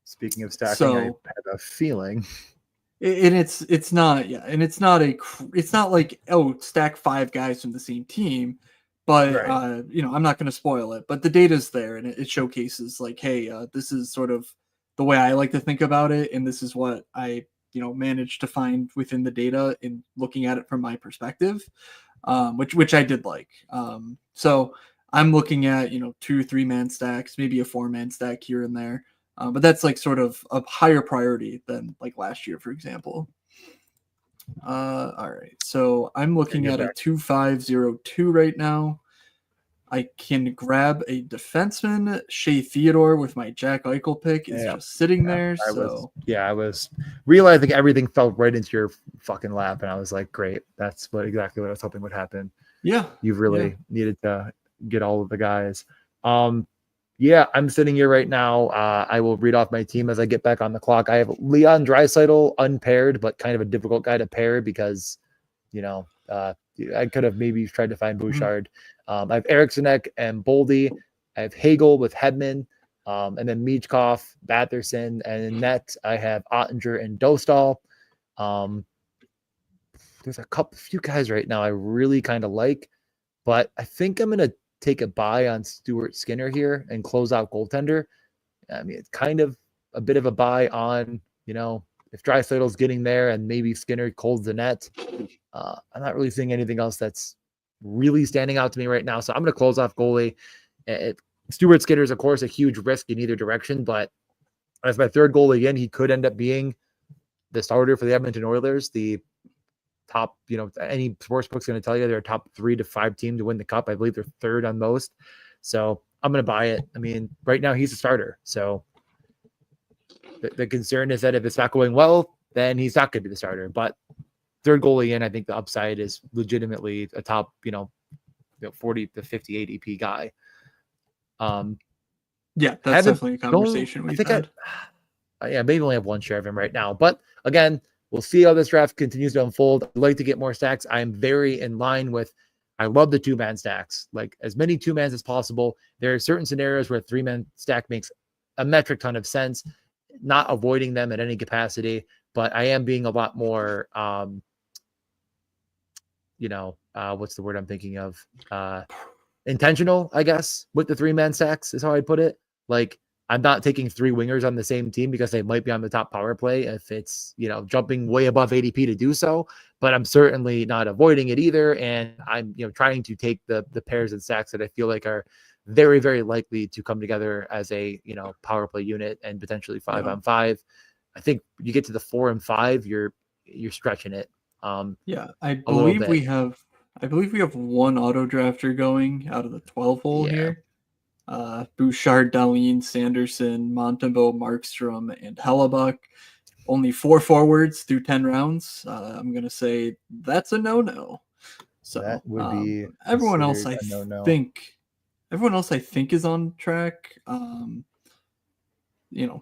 Speaker 1: Speaking of stacking, I have a feeling.
Speaker 2: And it's not like, oh, stack 5 guys from the same team, but
Speaker 1: Right.
Speaker 2: I'm not going to spoil it, but the data's there and it showcases like, hey, this is sort of the way I like to think about it, and this is what I managed to find within the data in looking at it from my perspective, which I did like. So I'm looking at 2-3-man stacks, maybe a 4-man stack here and there. But that's like sort of a higher priority than like last year, for example. All right. So I'm looking at a 2-5-0-2 right now. I can grab a defenseman. Shea Theodore with my Jack Eichel pick is just sitting there.
Speaker 1: I was realizing everything fell right into your fucking lap, and I was like, great. That's exactly what I was hoping would happen.
Speaker 2: Yeah.
Speaker 1: You've really needed to get all of the guys. Yeah, I'm sitting here right now. I will read off my team as I get back on the clock. I have Leon Draisaitl unpaired, but kind of a difficult guy to pair because, I could have maybe tried to find Bouchard. I have Eriksson and Boldy. I have Hagel with Hedman, and then Michkov, Batherson, and in net I have Ottinger and Dostal. There's a few guys right now I really kind of like, but I think I'm gonna take a buy on Stuart Skinner here and close out goaltender. I mean, it's kind of a bit of a buy on, if Draisaitl's getting there and maybe Skinner holds the net. I'm not really seeing anything else that's really standing out to me right now. So I'm going to close off goalie. Stuart Skinner is, of course, a huge risk in either direction, but as my third goalie again, he could end up being the starter for the Edmonton Oilers, the top, any sports book's going to tell you they're a top 3 to 5 team to win the cup. I believe they're third on most. So I'm going to buy it. I mean, right now he's a starter. So the concern is that if it's not going well, then he's not going to be the starter. But third goalie in, I think the upside is legitimately a top, 40 to 50 ADP guy.
Speaker 2: Yeah, that's definitely a conversation we've had.
Speaker 1: Maybe only have one share of him right now. But again, we'll see how this draft continues to unfold. I'd like to get more stacks. I am very in line with, I love the 2-man stacks, like as many 2-mans as possible. There are certain scenarios where 3-man stack makes a metric ton of sense, not avoiding them at any capacity, but I am being a lot more, what's the word I'm thinking of? Intentional, I guess, with the 3-man stacks is how I put it. Like, I'm not taking 3 wingers on the same team because they might be on the top power play if it's, jumping way above ADP to do so, but I'm certainly not avoiding it either. And I'm, trying to take the pairs and stacks that I feel like are very, very likely to come together as a, power play unit and potentially 5-on-5. I think you get to the 4 and 5, you're stretching it.
Speaker 2: I believe we have one auto drafter going out of the 12 hole here. Bouchard, Dahlin, Sanderson, Montembeau, Markstrom, and Hellebuck. Only 4 forwards through 10 rounds. I'm going to say that's a no-no. So
Speaker 1: that would be
Speaker 2: everyone else I think is on track.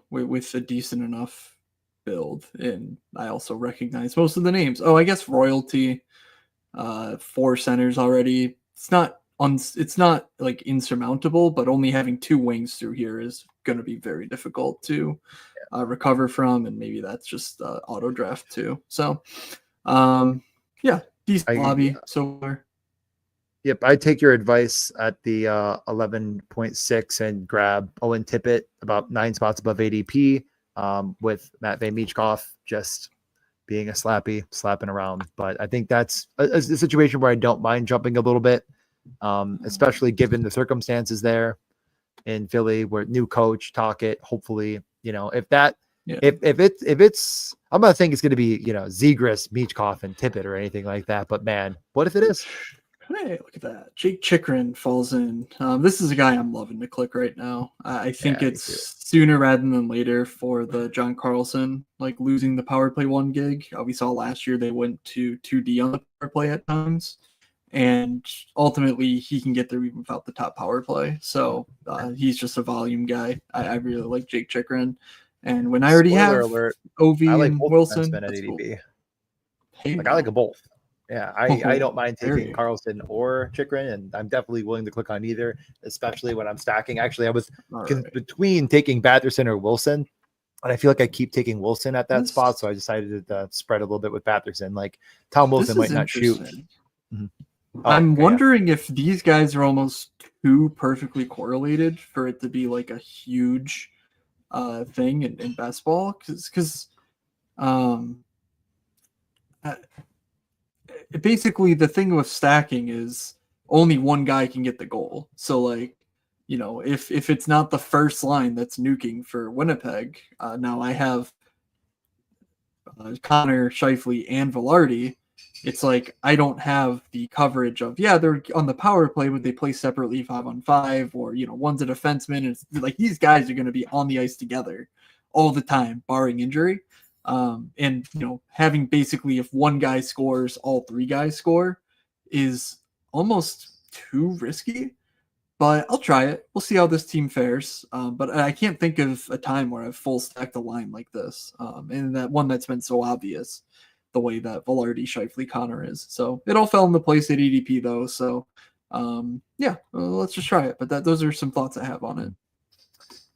Speaker 2: With a decent enough build, and I also recognize most of the names. I guess Royalty, 4 centers already. It's not like insurmountable, but only having 2 wings through here is going to be very difficult to recover from, and maybe that's just auto draft too. So, decent lobby so far.
Speaker 1: Yep, I take your advice at the 11.6 and grab Owen Tippett about 9 spots above ADP, with Matvei Michkov just being slapping around. But I think that's a situation where I don't mind jumping a little bit. Especially given the circumstances there in Philly, where new coach Tocchet, hopefully, if it's, I'm not thinking it's going to be, Zegras, Michkov, and Tippett or anything like that, but man, what if it is?
Speaker 2: Hey, look at that. Jake Chikrin falls in. This is a guy I'm loving to click right now. I think
Speaker 1: Yeah, me
Speaker 2: it's
Speaker 1: too.
Speaker 2: sooner rather than later for the John Carlson, like losing the power play one gig. We saw last year they went to 2D on the power play at times, and ultimately he can get there even without the top power play. So he's just a volume guy. I really like Jake Chikrin. And when I already
Speaker 1: Spoiler
Speaker 2: have
Speaker 1: alert,
Speaker 2: OV
Speaker 1: I like
Speaker 2: and
Speaker 1: both
Speaker 2: Wilson,
Speaker 1: defensemen at
Speaker 2: that's cool.
Speaker 1: ADP.
Speaker 2: Hey
Speaker 1: Like I like
Speaker 2: now.
Speaker 1: them both. Yeah, I
Speaker 2: Oh,
Speaker 1: don't mind
Speaker 2: there
Speaker 1: taking
Speaker 2: you
Speaker 1: Carlson or Chikrin, and I'm definitely willing to click on either, especially when I'm stacking. Actually, I was
Speaker 2: go. All right.
Speaker 1: between taking Batherson or Wilson, and I feel like I keep taking Wilson at that spot,
Speaker 2: This
Speaker 1: so I decided to spread a little bit with Batherson. Like Tom
Speaker 2: this
Speaker 1: Wilson
Speaker 2: is
Speaker 1: might not shoot.
Speaker 2: interesting.
Speaker 1: Mhm. Oh,
Speaker 2: I'm
Speaker 1: okay, yeah.
Speaker 2: wondering if these guys are almost too perfectly correlated for it to be like a huge thing in baseball. Because um, uh, basically the thing with stacking is only one guy can get the goal. So like, if it's not the first line that's nuking for Winnipeg, now I have Connor, Shifley, and Velarde. It's like I don't have the coverage of they're on the power play, but they play separately 5-on-5, or one's a defenseman. And it's like these guys are going to be on the ice together all the time, barring injury. And having basically if one guy scores, all three guys score is almost too risky. But I'll try it. We'll see how this team fares. But I can't think of a time where I've full stacked a line like this, and that one that's been so obvious, the way that Velarde, Shifley, Connor is. So it all fell into place at EDP though. So let's just try it. But those are some thoughts I have on it.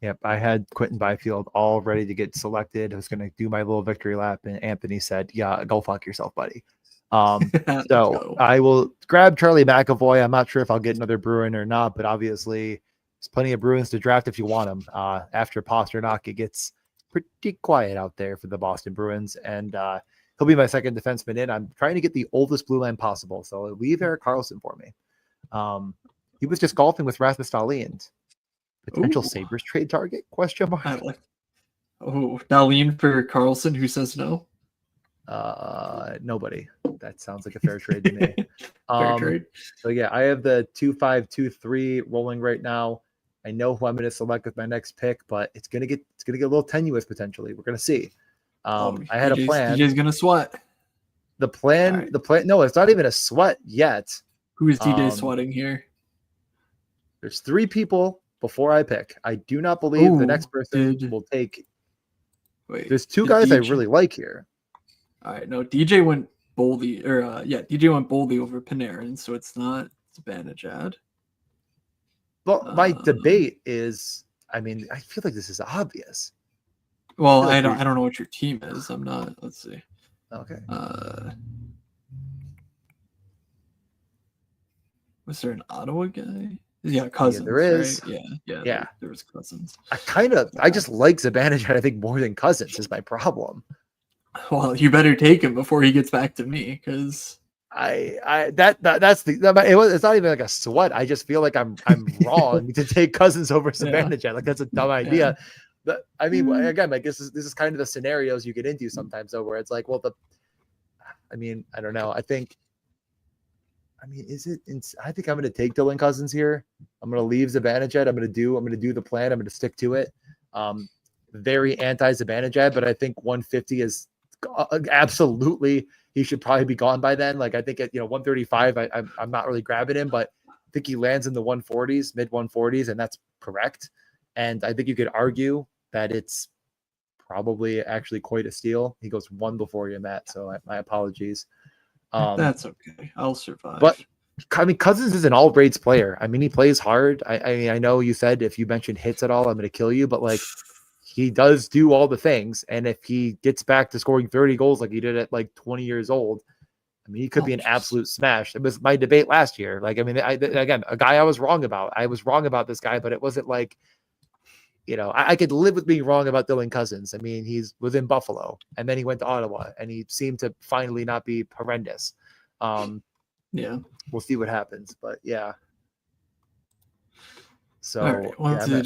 Speaker 1: Yep, I had Quentin Byfield all ready to get selected. I was going to do my little victory lap, and Anthony said, "Yeah, go fuck yourself, buddy."
Speaker 2: Let's
Speaker 1: So
Speaker 2: go.
Speaker 1: I will grab Charlie McAvoy. I'm not sure if I'll get another Bruin or not, but obviously there's plenty of Bruins to draft if you want them. After Pasternak, it gets pretty quiet out there for the Boston Bruins, and he'll be my second defenseman in. I'm trying to get the oldest blue line possible, so leave Eric Carlson for me. He was just golfing with Rasmus Dahlin. Potential
Speaker 2: Ooh,
Speaker 1: Sabres trade target? Question mark.
Speaker 2: I like. Oh, Darlene for Carlson. Who says no?
Speaker 1: Nobody. That sounds like a fair trade to me.
Speaker 2: Fair trade.
Speaker 1: So yeah, I have the 2-5-2-3 rolling right now. I know who I'm going to select with my next pick, but it's gonna get a little tenuous potentially. We're gonna see. I had a plan.
Speaker 2: DJ's gonna sweat.
Speaker 1: The plan.
Speaker 2: Right.
Speaker 1: The plan. No, it's not even a sweat yet.
Speaker 2: Who is DJ sweating here?
Speaker 1: There's 3 people before I pick. I do not believe the next person will take.
Speaker 2: Wait.
Speaker 1: There's 2 guys
Speaker 2: DJ,
Speaker 1: I really like here.
Speaker 2: All right, no, DJ went Boldy, or DJ went Boldy over Panarin, so it's not Zibanejad.
Speaker 1: But my debate is, I mean, I feel like this is obvious.
Speaker 2: Well, I don't know what your team is. I'm not. Let's see.
Speaker 1: Okay.
Speaker 2: Was there an Ottawa guy? Yeah, Cousins.
Speaker 1: Yeah, there is.
Speaker 2: Right? Yeah. There was Cousins.
Speaker 1: I just like Zibanejad, I think, more than Cousins is my problem.
Speaker 2: Well, you better take him before he gets back to me, because
Speaker 1: it's not even like a sweat. I just feel like I'm wrong to take Cousins over Zibanejad. Yeah. Like that's a dumb idea. Yeah. But I mean, again, like this is kind of the scenarios you get into sometimes, though, where it's like, well, I don't know. I think I'm going to take Dylan Cousins here. I'm going to leave Zibanejad. I'm going to do the plan. I'm going to stick to it. Very anti-Zibanejad, but I think 150 is absolutely, he should probably be gone by then. Like I think at 135, I'm not really grabbing him, but I think he lands in the 140s, mid 140s, and that's correct. And I think you could argue that it's probably actually quite a steal. He goes 1 before you, Matt. So my apologies.
Speaker 2: That's okay. I'll survive.
Speaker 1: But I mean, Cousins is an all grades player. I mean, he plays hard. I know you said if you mentioned hits at all, I'm going to kill you, but like he does do all the things. And if he gets back to scoring 30 goals like he did at like 20 years old, I mean, he could be an absolute smash. It was my debate last year. Like, I mean, again, a guy I was wrong about. I was wrong about this guy, but it wasn't like, I could live with being wrong about Dylan Cousins. I mean, he's within Buffalo, and then he went to Ottawa, and he seemed to finally not be horrendous.
Speaker 2: Yeah,
Speaker 1: we'll see what happens, but yeah. So
Speaker 2: right.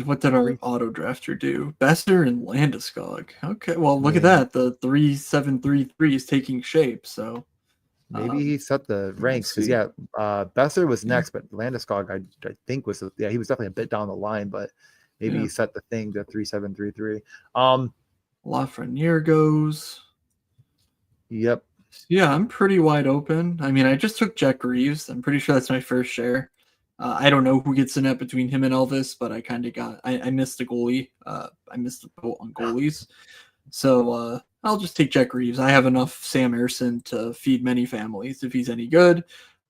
Speaker 2: What did our auto drafter do? Besser and Landeskog. Okay, well look at that. The 3-7-3-3 is taking shape. So
Speaker 1: Maybe he set the ranks because
Speaker 2: see.
Speaker 1: Besser was next, but Landeskog I think was he was definitely a bit down the line, but maybe he set the thing to 3-7-3-3.
Speaker 2: Lafreniere goes.
Speaker 1: Yep.
Speaker 2: Yeah, I'm pretty wide open. I mean, I just took Jack Reeves. I'm pretty sure that's my first share. I don't know who gets in it between him and Elvis, but I kind of I missed a goalie. I missed the boat on goalies. So I'll just take Jack Reeves. I have enough Sam Ersson to feed many families if he's any good.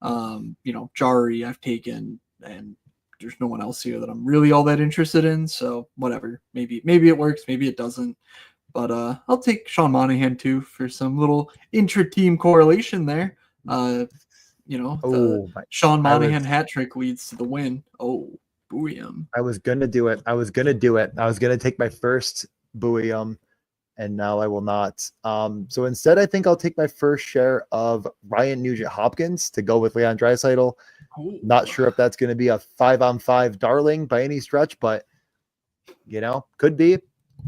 Speaker 2: Jari I've taken, and there's no one else here that I'm really all that interested in. So whatever. Maybe it works, maybe it doesn't. But I'll take Sean Monahan too for some little intra-team correlation there. The Sean Monahan hat trick leads to the win. Oh, Buium.
Speaker 1: I was gonna do it. I was gonna take my first Buium, and now I will not. So instead, I think I'll take my first share of Ryan Nugent-Hopkins to go with Leon Draisaitl. Not sure if that's going to be a 5-on-5 darling by any stretch, but could be.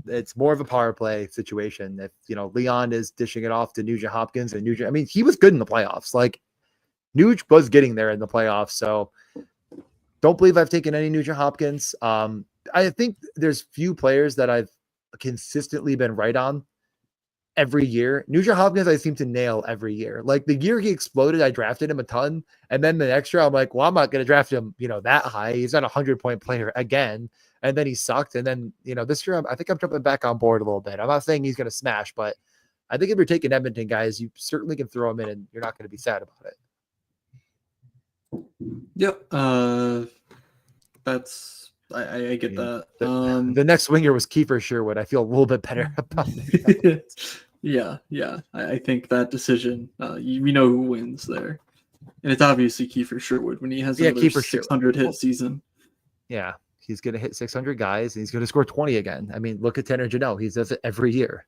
Speaker 1: It's more of a power play situation. If Leon is dishing it off to Nugent-Hopkins, and Nugent, I mean, he was good in the playoffs. Like Nuge was getting there in the playoffs, so don't believe I've taken any Nugent-Hopkins. I think there's few players that I've consistently been right on every year. Nugent-Hopkins I seem to nail every year. Like the year he exploded, I drafted him a ton, and then the next year I'm like, well, I'm not going to draft him, that high. He's not a 100-point player again, and then he sucked. And then this year I think I'm jumping back on board a little bit. I'm not saying he's going to smash, but I think if you're taking Edmonton guys, you certainly can throw him in, and you're not going to be sad about it.
Speaker 2: Yep. I get that.
Speaker 1: The next winger was Kiefer Sherwood. I feel a little bit better about it.
Speaker 2: Yeah. I think that decision, we know who wins there. And it's obviously Kiefer Sherwood when he has another 600 hit season.
Speaker 1: Yeah, he's going to hit 600 guys, and he's going to score 20 again. I mean, look at Tanner Janot. He does it every year.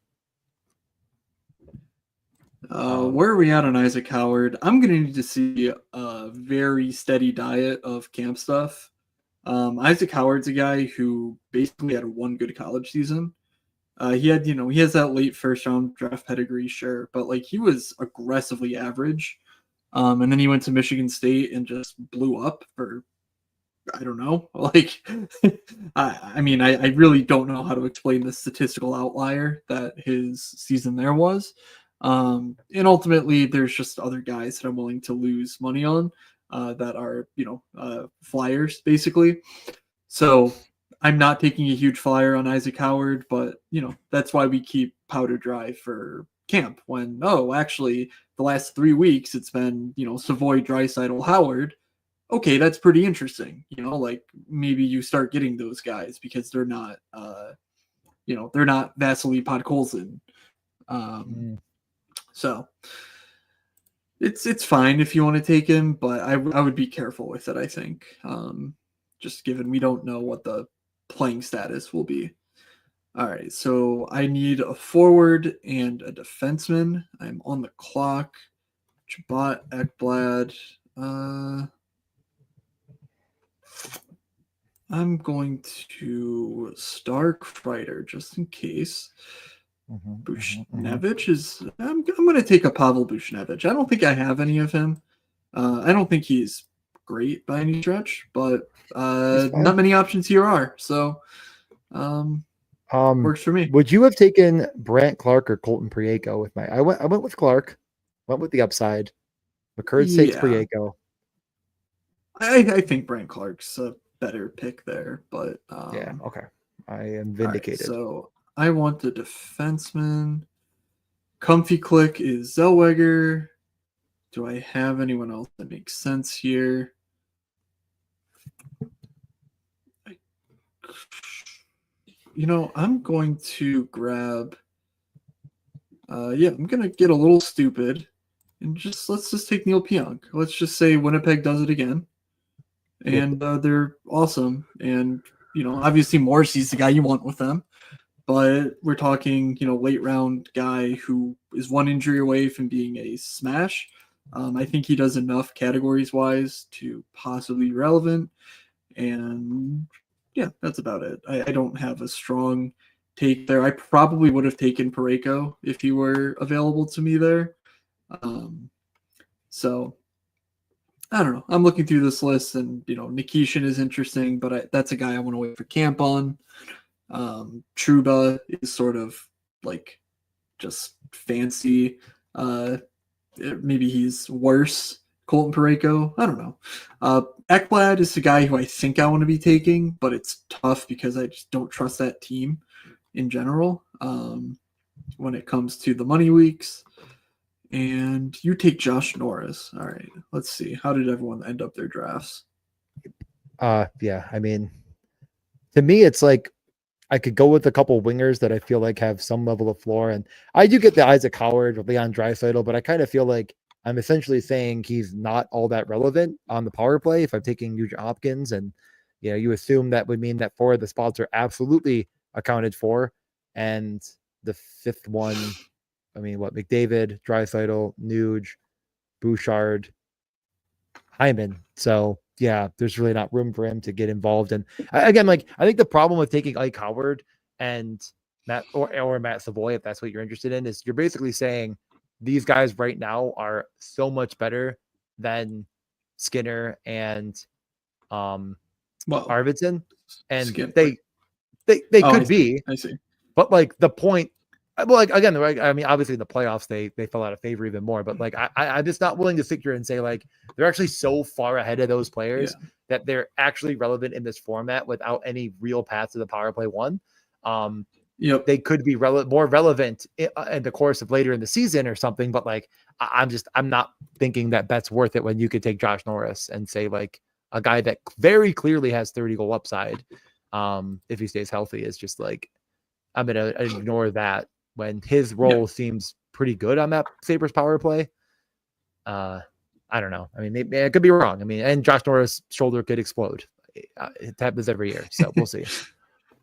Speaker 2: Where are we at on Isaac Howard? I'm going to need to see a very steady diet of camp stuff. Isaac Howard's a guy who basically had one good college season. He has that late first round draft pedigree, sure, but like he was aggressively average. And then he went to Michigan State and just blew up for, I don't know. Like, I mean, I really don't know how to explain the statistical outlier that his season there was. And ultimately, there's just other guys that I'm willing to lose money on that are, flyers, basically. So I'm not taking a huge flyer on Isaac Howard, but, that's why we keep powder dry for camp when, actually, the last 3 weeks, it's been, Savoy, Draisaitl, Howard. Okay, that's pretty interesting. Like maybe you start getting those guys because they're not, they're not Vasily Podkolzin. So it's fine if you want to take him, but I would be careful with it, I think. Just given we don't know what the playing status will be. All right, so I need a forward and a defenseman. I'm on the clock. Chabot, Ekblad. I'm going to Stark Kreider just in case. Buchnevich is. I'm going to take a Pavel Buchnevich. I don't think I have any of him. I don't think he's great by any stretch, but not many options here are. So works for me.
Speaker 1: Would you have taken Brant Clark or Colton Prieko with my? I went with Clark. Went with the upside. McCurd takes Prieko.
Speaker 2: I think Brant Clark's a better pick there, but
Speaker 1: yeah, okay. I am vindicated.
Speaker 2: Right, so I want the defenseman. Comfy click is Zellweger. Do I have anyone else that makes sense here? I'm going to grab. I'm gonna get a little stupid, and let's just take Neil Pionk. Let's just say Winnipeg does it again. And they're awesome. And, obviously Morrissey's the guy you want with them. But we're talking, late round guy who is one injury away from being a smash. I think he does enough categories-wise to possibly be relevant. And, yeah, that's about it. I don't have a strong take there. I probably would have taken Parayko if he were available to me there. So I don't know. I'm looking through this list, and Nikishin is interesting, but that's a guy I want to wait for camp on. Truba is sort of like just fancy. Maybe he's worse. Colton Parayko, I don't know. Ekblad is the guy who I think I want to be taking, but it's tough because I just don't trust that team in general when it comes to the money weeks. And you take Josh Norris. All right, let's see. How did everyone end up their drafts?
Speaker 1: Yeah, I mean, to me, it's like I could go with a couple wingers that I feel like have some level of floor, and I do get the Isaac Howard or Leon Draisaitl, but I kind of feel like I'm essentially saying he's not all that relevant on the power play if I'm taking Nugent Hopkins, and you assume that would mean that 4 of the spots are absolutely accounted for, and the 5th one, I mean, what, McDavid, Draisaitl, Nuge, Bouchard, Hyman. So yeah, there's really not room for him to get involved. And again, like I think the problem with taking Ike Howard and Matt or Matt Savoy, if that's what you're interested in, is you're basically saying these guys right now are so much better than Skinner and Arvidsson, and
Speaker 2: Skinner.
Speaker 1: they could be.
Speaker 2: I see.
Speaker 1: But like the point, well, like again, I mean, obviously in the playoffs they fell out of favor even more. But like I'm just not willing to sit here and say like they're actually so far ahead of those players that they're actually relevant in this format without any real path to the power play one. They could be more relevant in the course of later in the season or something. But like I'm not thinking that bet's worth it when you could take Josh Norris and say like a guy that very clearly has 30 goal upside if he stays healthy is just like I'm gonna ignore that when his role seems pretty good on that Sabres power play. I don't know. I mean, maybe I could be wrong. I mean, and Josh Norris' shoulder could explode. It happens every year, so we'll see.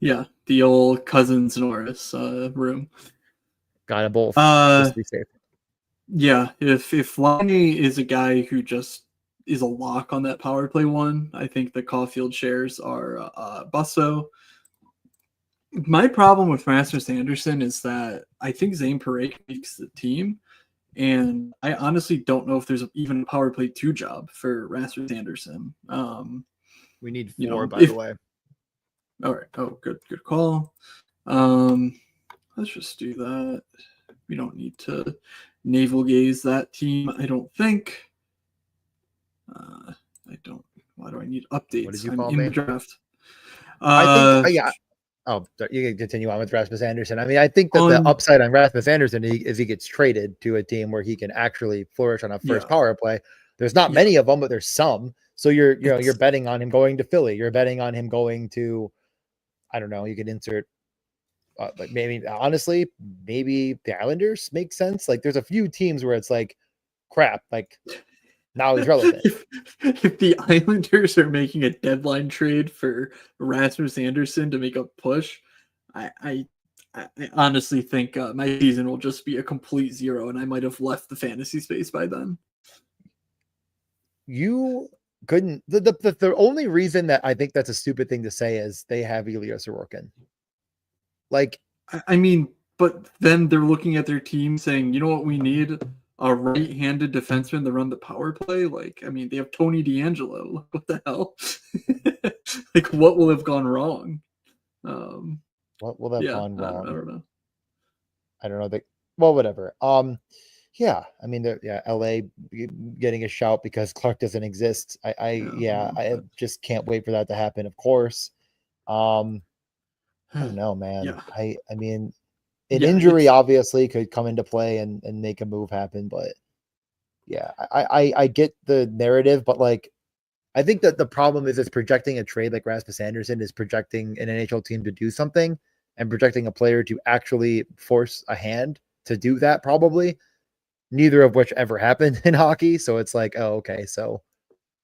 Speaker 2: Yeah, the old Cousins Norris room.
Speaker 1: Got them both. Just to be safe.
Speaker 2: Yeah, if Lonnie is a guy who just is a lock on that power play one, I think the Caulfield shares are Busso. My problem with Rasmus Anderson is that I think Zane Parekh makes the team, and I honestly don't know if there's even a power play 2 job for Rasmus Anderson.
Speaker 1: We need 4, by the way.
Speaker 2: All right. Oh, good call. Let's just do that. We don't need to navel gaze that team, I don't think. I don't. Why do I need updates?
Speaker 1: What did you
Speaker 2: I'm
Speaker 1: call
Speaker 2: in
Speaker 1: me?
Speaker 2: the draft.
Speaker 1: I think, yeah. Oh, you can continue on with Rasmus Anderson. I mean, I think that the upside on Rasmus Anderson is he gets traded to a team where he can actually flourish on a first power play. There's not many of them, but there's some. So you're betting on him going to Philly. You're betting on him going to, I don't know. You could insert, like maybe honestly, maybe the Islanders make sense. Like there's a few teams where it's like, crap, like. Now he's relevant.
Speaker 2: If the Islanders are making a deadline trade for Rasmus Anderson to make a push, I honestly think my season will just be a complete 0, and I might have left the fantasy space by then.
Speaker 1: You couldn't. The only reason that I think that's a stupid thing to say is they have Ilya Sorokin. Like,
Speaker 2: I mean, but then they're looking at their team saying, you know what we need? A right-handed defenseman to run the power play. Like, I mean, they have Tony DeAngelo. What the hell? Like, what will have gone wrong?
Speaker 1: What will have gone wrong?
Speaker 2: I don't know.
Speaker 1: I don't know. Well, whatever. Yeah. I mean, LA getting a shout because Clark doesn't exist. I just can't wait for that to happen. Of course. I don't know, man.
Speaker 2: Yeah.
Speaker 1: I mean. An injury obviously could come into play and make a move happen, but yeah, I get the narrative, but like I think that the problem is projecting a trade like Rasmus Anderson is projecting an NHL team to do something and projecting a player to actually force a hand to do that, probably neither of which ever happened in hockey. So it's like, oh, okay, so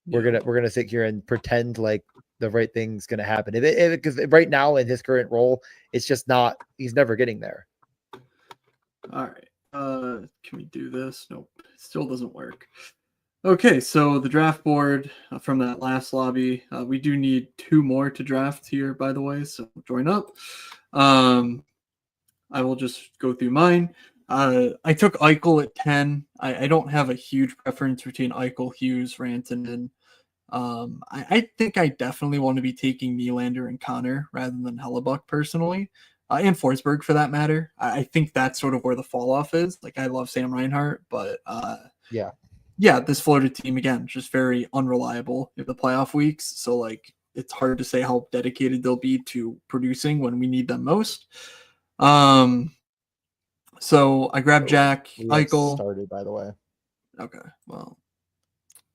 Speaker 1: we're gonna sit here and pretend like the right thing's gonna happen. Because right now in his current role, it's just not. He's never getting there.
Speaker 2: All right. Can we do this? Nope. It still doesn't work. Okay, so the draft board from that last lobby, we do need 2 more to draft here, by the way, so join up. I will just go through mine. I took Eichel at 10. I don't have a huge preference between Eichel, Hughes, Rantanen. I think I definitely want to be taking Nylander and Connor rather than Hellebuck personally, and Forsberg for that matter. I think that's sort of where the fall off is. Like, I love Sam Reinhart, but
Speaker 1: Yeah.
Speaker 2: yeah, this Florida team again just very unreliable in the playoff weeks. So like, it's hard to say how dedicated they'll be to producing when we need them most. So I grabbed Jack
Speaker 1: We have
Speaker 2: Eichel.
Speaker 1: started, by the way.
Speaker 2: Okay, well,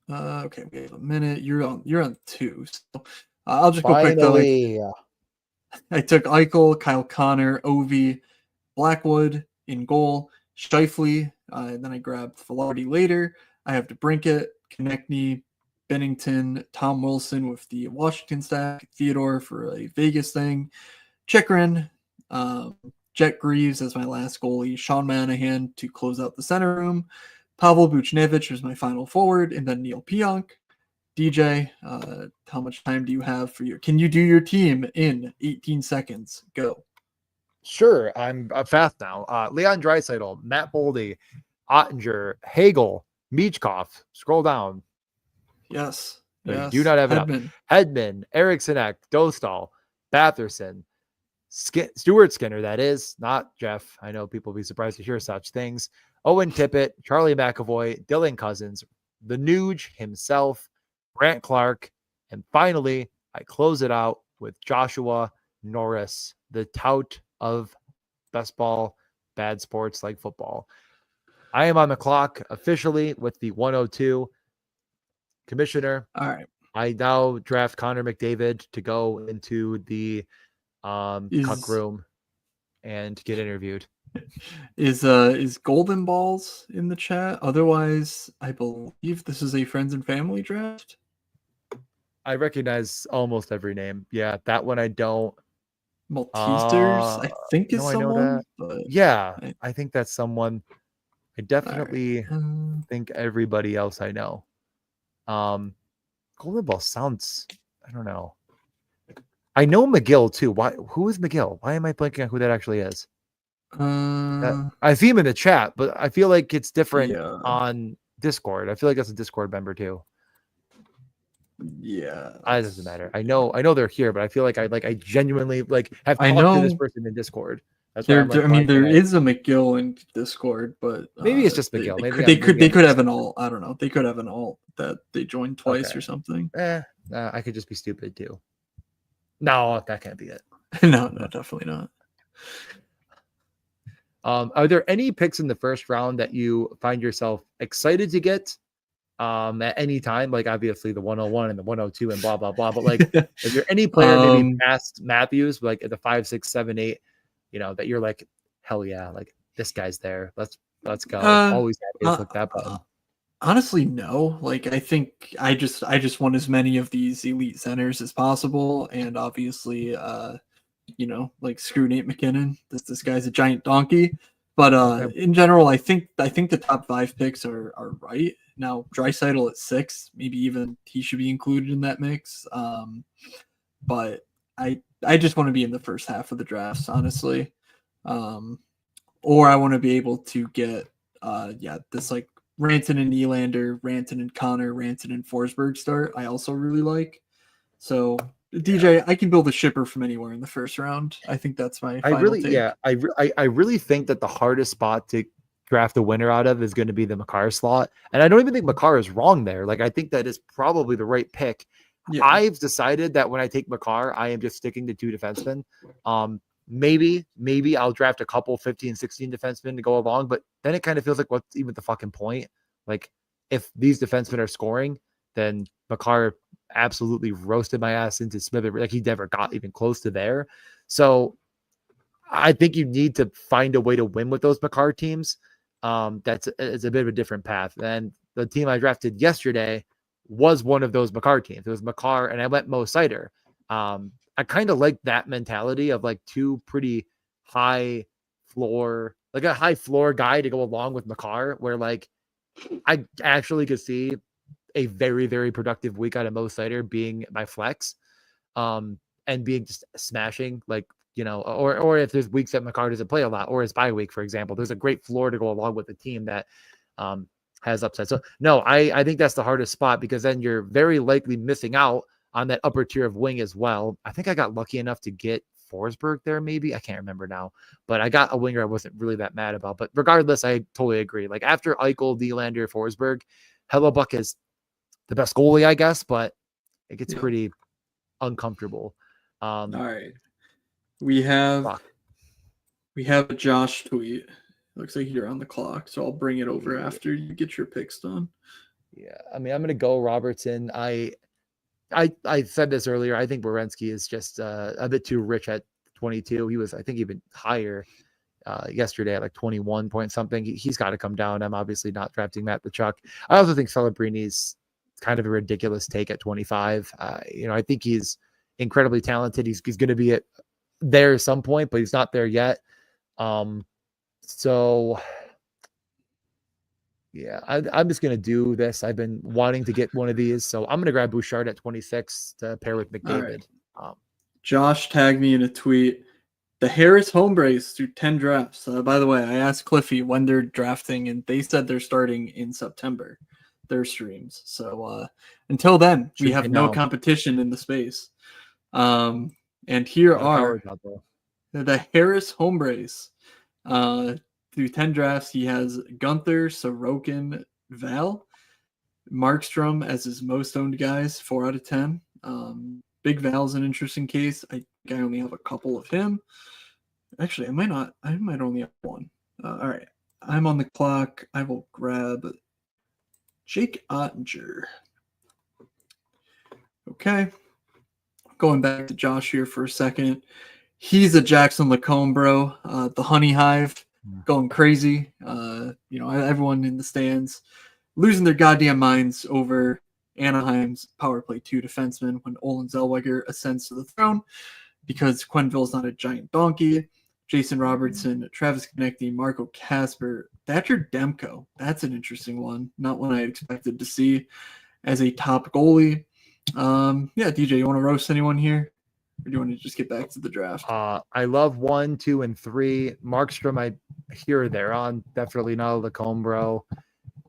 Speaker 2: okay, we have a minute. You're on 2. So I'll just go quick though. Like,
Speaker 1: Finally.
Speaker 2: I took Eichel, Kyle Connor, Ovi, Blackwood in goal, Shifley, and then I grabbed Velarde later. I have DeBrincat, Konechny, Bennington, Tom Wilson with the Washington stack, Theodore for a Vegas thing, Chikrin, Jet Greaves as my last goalie, Sean Manahan to close out the center room, Pavel Buchnevich as my final forward, and then Neil Pionk. DJ, how much time do you have for your? Can you do your team in 18 seconds? Go.
Speaker 1: Sure, I'm fast now. Leon Draisaitl, Matt Boldy, Ottinger, Hagel, Michkov. Scroll down.
Speaker 2: Yes.
Speaker 1: I
Speaker 2: Yes.
Speaker 1: do not have
Speaker 2: Hedman.
Speaker 1: enough. Hedman, Eriksson, Dostal, Batherson, Stuart Skinner. That is not Jeff. I know people will be surprised to hear such things. Owen Tippett, Charlie McAvoy, Dylan Cousins, the Nuge himself, Grant Clark, and finally, I close it out with Joshua Norris, the tout of best ball, bad sports like football. I am on the clock officially with the 102 commissioner.
Speaker 2: All right.
Speaker 1: I now draft Connor McDavid to go into the cuck room and get interviewed.
Speaker 2: Is Golden Balls in the chat? Otherwise, I believe this is a friends and family draft.
Speaker 1: I recognize almost every name. Yeah, that one I don't.
Speaker 2: Maltesers, I think is someone. But
Speaker 1: yeah, I think that's someone. I definitely
Speaker 2: right.
Speaker 1: think everybody else I know. Golden Ball sounds, I don't know. I know McGill too. Why? Who is McGill? Why am I blanking on who that actually is? I see him in the chat, but I feel like it's different on Discord. I feel like that's a Discord member too.
Speaker 2: Yeah,
Speaker 1: it doesn't matter. I know they're here, but I feel like I genuinely have talked to this person in Discord. That's why I'm like,
Speaker 2: I mean, there is a McGill in Discord, but
Speaker 1: maybe it's just McGill.
Speaker 2: They could have an alt. I don't know. They could have an alt that they joined twice or something.
Speaker 1: I could just be stupid too. No, that can't be it.
Speaker 2: No, definitely not.
Speaker 1: Are there any picks in the first round that you find yourself excited to get at any time? Like obviously the 101 and the 102 and blah blah blah. But like, is there any player maybe past Matthews, like at the 5, 6, 7, 8, that you're like, hell yeah, like this guy's there. Let's go. Always happy to click that button.
Speaker 2: Honestly, no. Like I think I just want as many of these elite centers as possible, and obviously, like screw Nate McKinnon. This guy's a giant donkey. But in general, I think the top 5 picks are right now. Draisaitl at 6, maybe even he should be included in that mix. But I just want to be in the first half of the drafts, honestly. Or I want to be able to get this like Rantanen Nylander, Rantanen Connor, Rantanen Forsberg start. I also really like. So DJ, I can build a shipper from anywhere in the first round. I think that's my final take.
Speaker 1: I really think that the hardest spot to draft a winner out of is going to be the Makar slot. And I don't even think Makar is wrong there. Like I think that is probably the right pick. Yeah. I've decided that when I take Makar, I am just sticking to 2 defensemen. Maybe I'll draft a couple 15, 16 defensemen to go along, but then it kind of feels like what's even the fucking point? Like if these defensemen are scoring, then Makar absolutely roasted my ass into Smith. Like he never got even close to there. So I think you need to find a way to win with those Makar teams. It's a bit of a different path. And the team I drafted yesterday was one of those Makar teams. It was Makar, and I went Mo Sider. I kind of like that mentality of like 2 pretty high floor, like a high floor guy to go along with Makar, where like I actually could see a very, very productive week out of Mo Sider being my flex, and being just smashing like or if there's weeks that McCarr doesn't play a lot, or his bye week, for example, there's a great floor to go along with the team that has upside. So no, I think that's the hardest spot, because then you're very likely missing out on that upper tier of wing as well. I think I got lucky enough to get Forsberg there, maybe. I can't remember now, but I got a winger I wasn't really that mad about. But regardless, I totally agree. Like after Eichel, Nylander, Forsberg, Hellebuck is the best goalie, I guess, but it gets pretty uncomfortable.
Speaker 2: All right. We have a Josh tweet. Looks like you're on the clock, so I'll bring it over after you get your picks done.
Speaker 1: Yeah, I mean, I'm gonna go Robertson. I said this earlier. I think Werenski is just a bit too rich at 22. He was, I think, even higher yesterday at like 21 point something. He's got to come down. I'm obviously not drafting Matt Tkachuk. I also think Celebrini's kind of a ridiculous take at 25. I think he's incredibly talented. He's going to be there at some point, but he's not there yet. So yeah, I'm just going to do this. I've been wanting to get one of these, so I'm going to grab Bouchard at 26 to pair with McDavid.
Speaker 2: Right. Josh tagged me in a tweet. The Harris Hombres through 10 drafts. By the way, I asked Cliffy when they're drafting, and they said they're starting in September, their streams. So until then, we have no competition in the space. And here are the Harris Hombres. Through 10 drafts, he has Gunther, Sorokin, Val, Markstrom as his most owned guys, 4 out of 10. Big Val's an interesting case. I think I only have a couple of him. Actually, I might only have one. All right. I'm on the clock. I will grab Jake Ottinger. Okay. Going back to Josh here for a second. He's a Jackson Lacombe, bro. The Honey Hive going crazy. Everyone in the stands losing their goddamn minds over Anaheim's power play 2 defenseman when Olin Zellweger ascends to the throne because Quenneville's not a giant donkey. Jason Robertson, Travis Konecny, Marco Kasper, Thatcher Demko. That's an interesting one. Not one I expected to see as a top goalie. DJ, you want to roast anyone here? Or do you want to just get back to the draft?
Speaker 1: I love 1, 2, and 3. Markstrom, I here they're on. Definitely not a Lacombe, bro.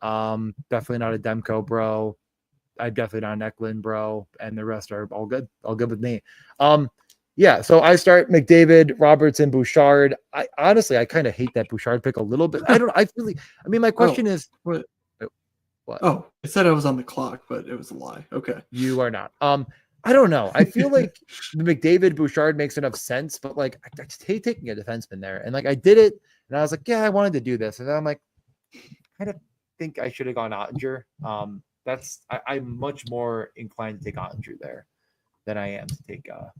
Speaker 1: Definitely not a Demko, bro. I definitely not an Eklund, bro. And the rest are all good. All good with me. So I start McDavid, Robertson, Bouchard. I honestly kind of hate that Bouchard pick a little bit. My question is
Speaker 2: what? Oh, I said I was on the clock, but it was a lie. Okay.
Speaker 1: You are not. I don't know. I feel like the McDavid Bouchard makes enough sense, but like I just hate taking a defenseman there. And like I did it, and I was like, yeah, I wanted to do this. And then I'm like, I kind of think I should have gone Ottinger. I'm much more inclined to take Ottinger there than I am to take a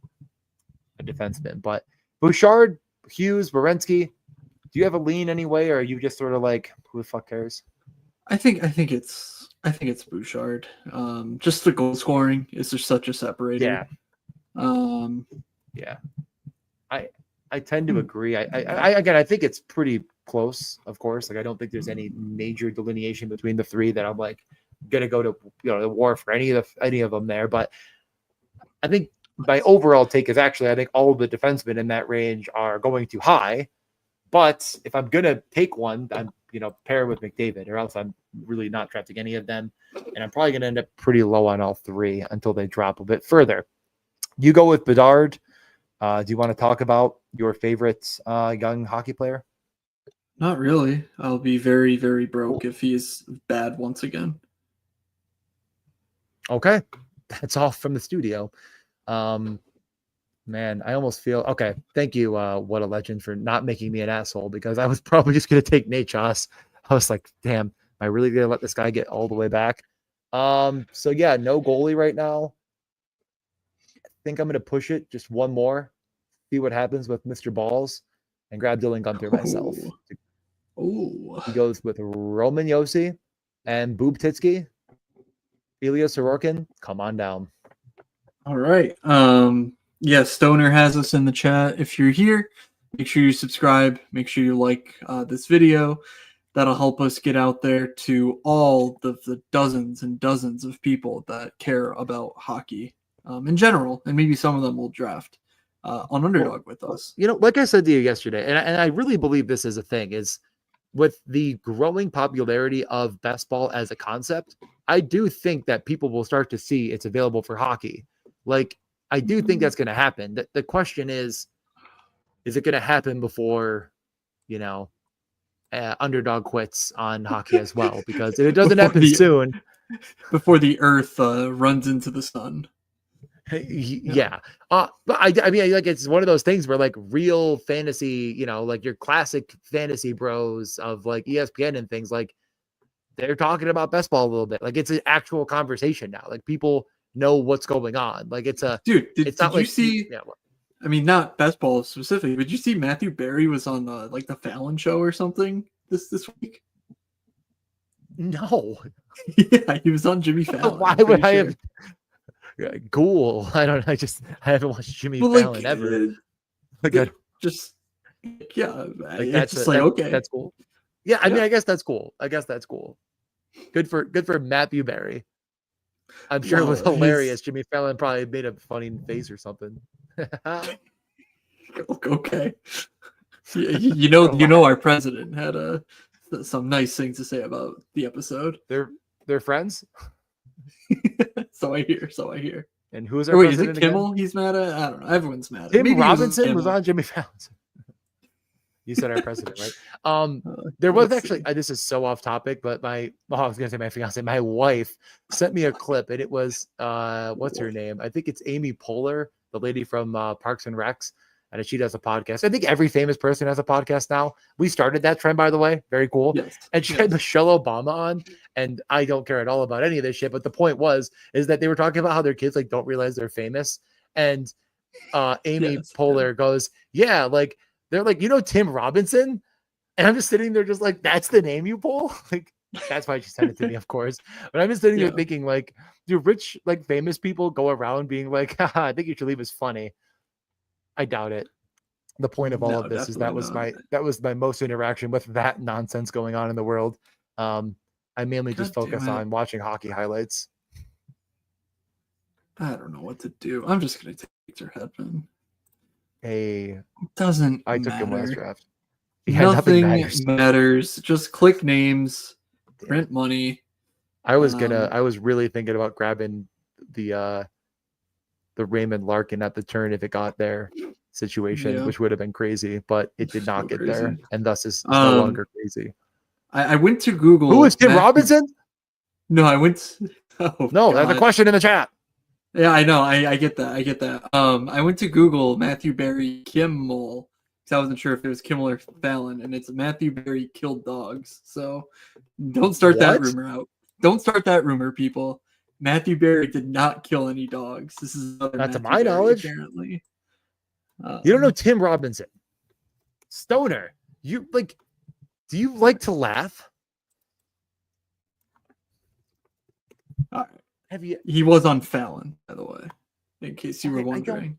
Speaker 1: defenseman. But Bouchard, Hughes, Werenski, do you have a lean anyway, or are you just sort of like, who the fuck cares?
Speaker 2: I think it's Bouchard. Just the goal scoring is just such a separator.
Speaker 1: Yeah. I tend to agree. I think it's pretty close, of course. Like I don't think there's any major delineation between the three that I'm like gonna go to the war for any of them there. But I think my overall take is actually I think all of the defensemen in that range are going too high. But if I'm gonna take one, I'm pair with McDavid, or else I'm really not drafting any of them, and I'm probably gonna end up pretty low on all three until they drop a bit further. You go with Bedard. Do you want to talk about your favorite young hockey player?
Speaker 2: Not really. I'll be very, very broke if he is bad once again.
Speaker 1: Okay, that's all from the studio. Man, I almost feel okay. Thank you, What a Legend, for not making me an asshole, because I was probably just gonna take Nate Choss. I was like, damn, am I really gonna let this guy get all the way back? So yeah, no goalie right now. I think I'm gonna push it just one more, see what happens with Mr. Balls, and grab Dylan Gunther myself.
Speaker 2: Oh,
Speaker 1: he goes with Roman Josi and Boob Titsky. Ilya Sorokin, come on down.
Speaker 2: All right. Yeah, Stoner has us in the chat. If you're here, make sure you subscribe. Make sure you like this video. That'll help us get out there to all the dozens and dozens of people that care about hockey in general, and maybe some of them will draft on Underdog with us.
Speaker 1: Like I said to you yesterday, and I really believe this is a thing, is with the growing popularity of best ball as a concept, I do think that people will start to see it's available for hockey. Like, I do think that's going to happen. The question is it going to happen before, Underdog quits on hockey as well? Because if it doesn't happen soon,
Speaker 2: before the earth runs into the sun.
Speaker 1: Yeah. But I mean, like, it's one of those things where, like, real fantasy, like your classic fantasy bros of like ESPN and things, like, they're talking about best ball a little bit. Like, it's an actual conversation now. Like, people know what's going on. Like, it's a
Speaker 2: dude. Did
Speaker 1: not
Speaker 2: you
Speaker 1: like,
Speaker 2: see? I mean, not best ball specifically, but did you see Matthew Berry was on the Fallon show or something this week?
Speaker 1: No.
Speaker 2: Yeah, he was on Jimmy Fallon.
Speaker 1: Why would I have? Cool. I don't know. I haven't watched Jimmy Fallon ever.
Speaker 2: Just yeah.
Speaker 1: Like,
Speaker 2: okay.
Speaker 1: That's cool. Yeah, I mean, I guess that's cool. Good for Matthew Berry. I'm sure it was hilarious. Jimmy Fallon probably made a funny face or something.
Speaker 2: Okay. You know, our president had some nice things to say about the episode.
Speaker 1: They're friends.
Speaker 2: So I hear.
Speaker 1: And who's our president?
Speaker 2: Is it Kimmel? Again? He's mad at? I don't know. Everyone's mad.
Speaker 1: Tim Robinson was on Jimmy Fallon. You said our president, right? There was actually, this is so off topic, but I was gonna say my fiance, my wife sent me a clip, and it was what's her name? I think it's Amy Poehler, the lady from Parks and Recs, and she does a podcast. I think every famous person has a podcast now. We started that trend, by the way. Very cool.
Speaker 2: Yes.
Speaker 1: And she had Michelle Obama on, and I don't care at all about any of this shit. But the point is that they were talking about how their kids like don't realize they're famous, and Amy Poehler goes, "Yeah, like." They're like, Tim Robinson? And I'm just sitting there just like, that's the name you pull? Like, that's why she sent it to me, of course. But I'm just sitting there thinking, like, do rich, like, famous people go around being like, haha, I think you should leave is funny? I doubt it. The point of all of this is that was my most interaction with that nonsense going on in the world. I mainly just focus on watching hockey highlights.
Speaker 2: I don't know what to do. I'm just going to take your headman.
Speaker 1: It
Speaker 2: doesn't
Speaker 1: I took
Speaker 2: matter.
Speaker 1: him last draft.
Speaker 2: Yeah, nothing matters. Just click names, print money.
Speaker 1: I was really thinking about grabbing the Raymond Larkin at the turn if it got there situation, which would have been crazy, but it did not get there, and thus is no longer crazy.
Speaker 2: I went to Google.
Speaker 1: Who is Tim Robinson?
Speaker 2: No, I went.
Speaker 1: That's a question in the chat.
Speaker 2: Yeah, I know. I get that. I went to Google Matthew Berry Kimmel because I wasn't sure if it was Kimmel or Fallon, and it's Matthew Berry killed dogs. So don't start that rumor out. Don't start that rumor, people. Matthew Berry did not kill any dogs. This is not
Speaker 1: to my knowledge.
Speaker 2: Apparently,
Speaker 1: you don't know Tim Robinson. Stoner, do you like to laugh?
Speaker 2: All right. He was on Fallon, by the way, in case you were wondering.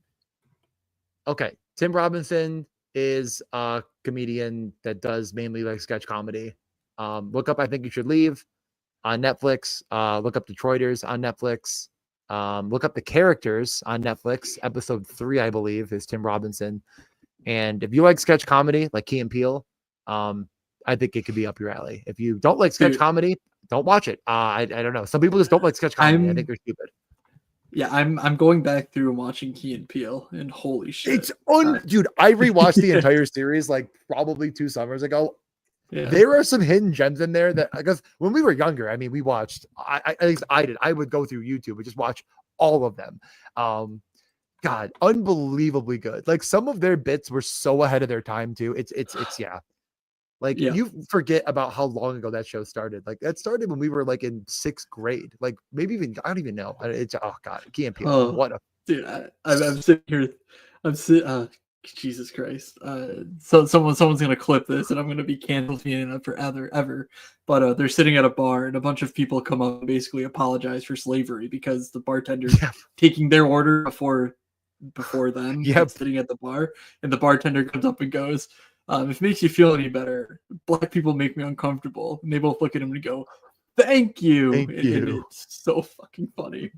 Speaker 1: Okay. Tim Robinson is a comedian that does mainly like sketch comedy. Look up I Think You Should Leave on Netflix. Look up Detroiters on Netflix. Look up The Characters on Netflix. Episode 3, I believe, is Tim Robinson. And if you like sketch comedy, like Key and Peele, I think it could be up your alley. If you don't like sketch comedy, don't watch it. I don't know. Some people just don't like sketch comedy. I think they're stupid.
Speaker 2: Yeah, I'm going back through and watching Key and Peele, and holy shit.
Speaker 1: It's dude, I rewatched the entire series like probably 2 summers ago. Yeah. There are some hidden gems in there that, because when we were younger, I mean, we watched, at least I did. I would go through YouTube and just watch all of them. God, unbelievably good. Like, some of their bits were so ahead of their time too. It's yeah. Like, you forget about how long ago that show started. Like, that started when we were like in 6th grade. Like, maybe even, I don't even know. It's, oh God, Key and Peele. What a
Speaker 2: dude! I'm sitting here. Jesus Christ. So someone's gonna clip this, and I'm gonna be canceled forever, ever. But they're sitting at a bar, and a bunch of people come up and basically apologize for slavery because the bartender's taking their order before them. Sitting at the bar, and the bartender comes up and goes, if it makes you feel any better, black people make me uncomfortable. And they both look at him and go, thank you. And it's so fucking funny.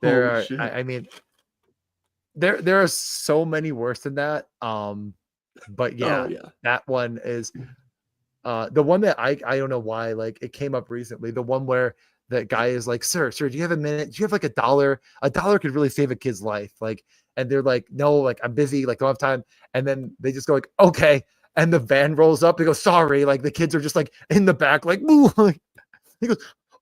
Speaker 1: I mean, there are so many worse than that. But yeah,
Speaker 2: Oh yeah.
Speaker 1: that one is the one that I don't know why, like it came up recently. The one where that guy is like, sir, do you have a minute? Do you have like $1? $1 could really save a kid's life. Like, and they're like, no, like I'm busy, like don't have time. And then they just go like, okay. And the van rolls up. They go, sorry. Like the kids are just like in the back, like, boo. He goes,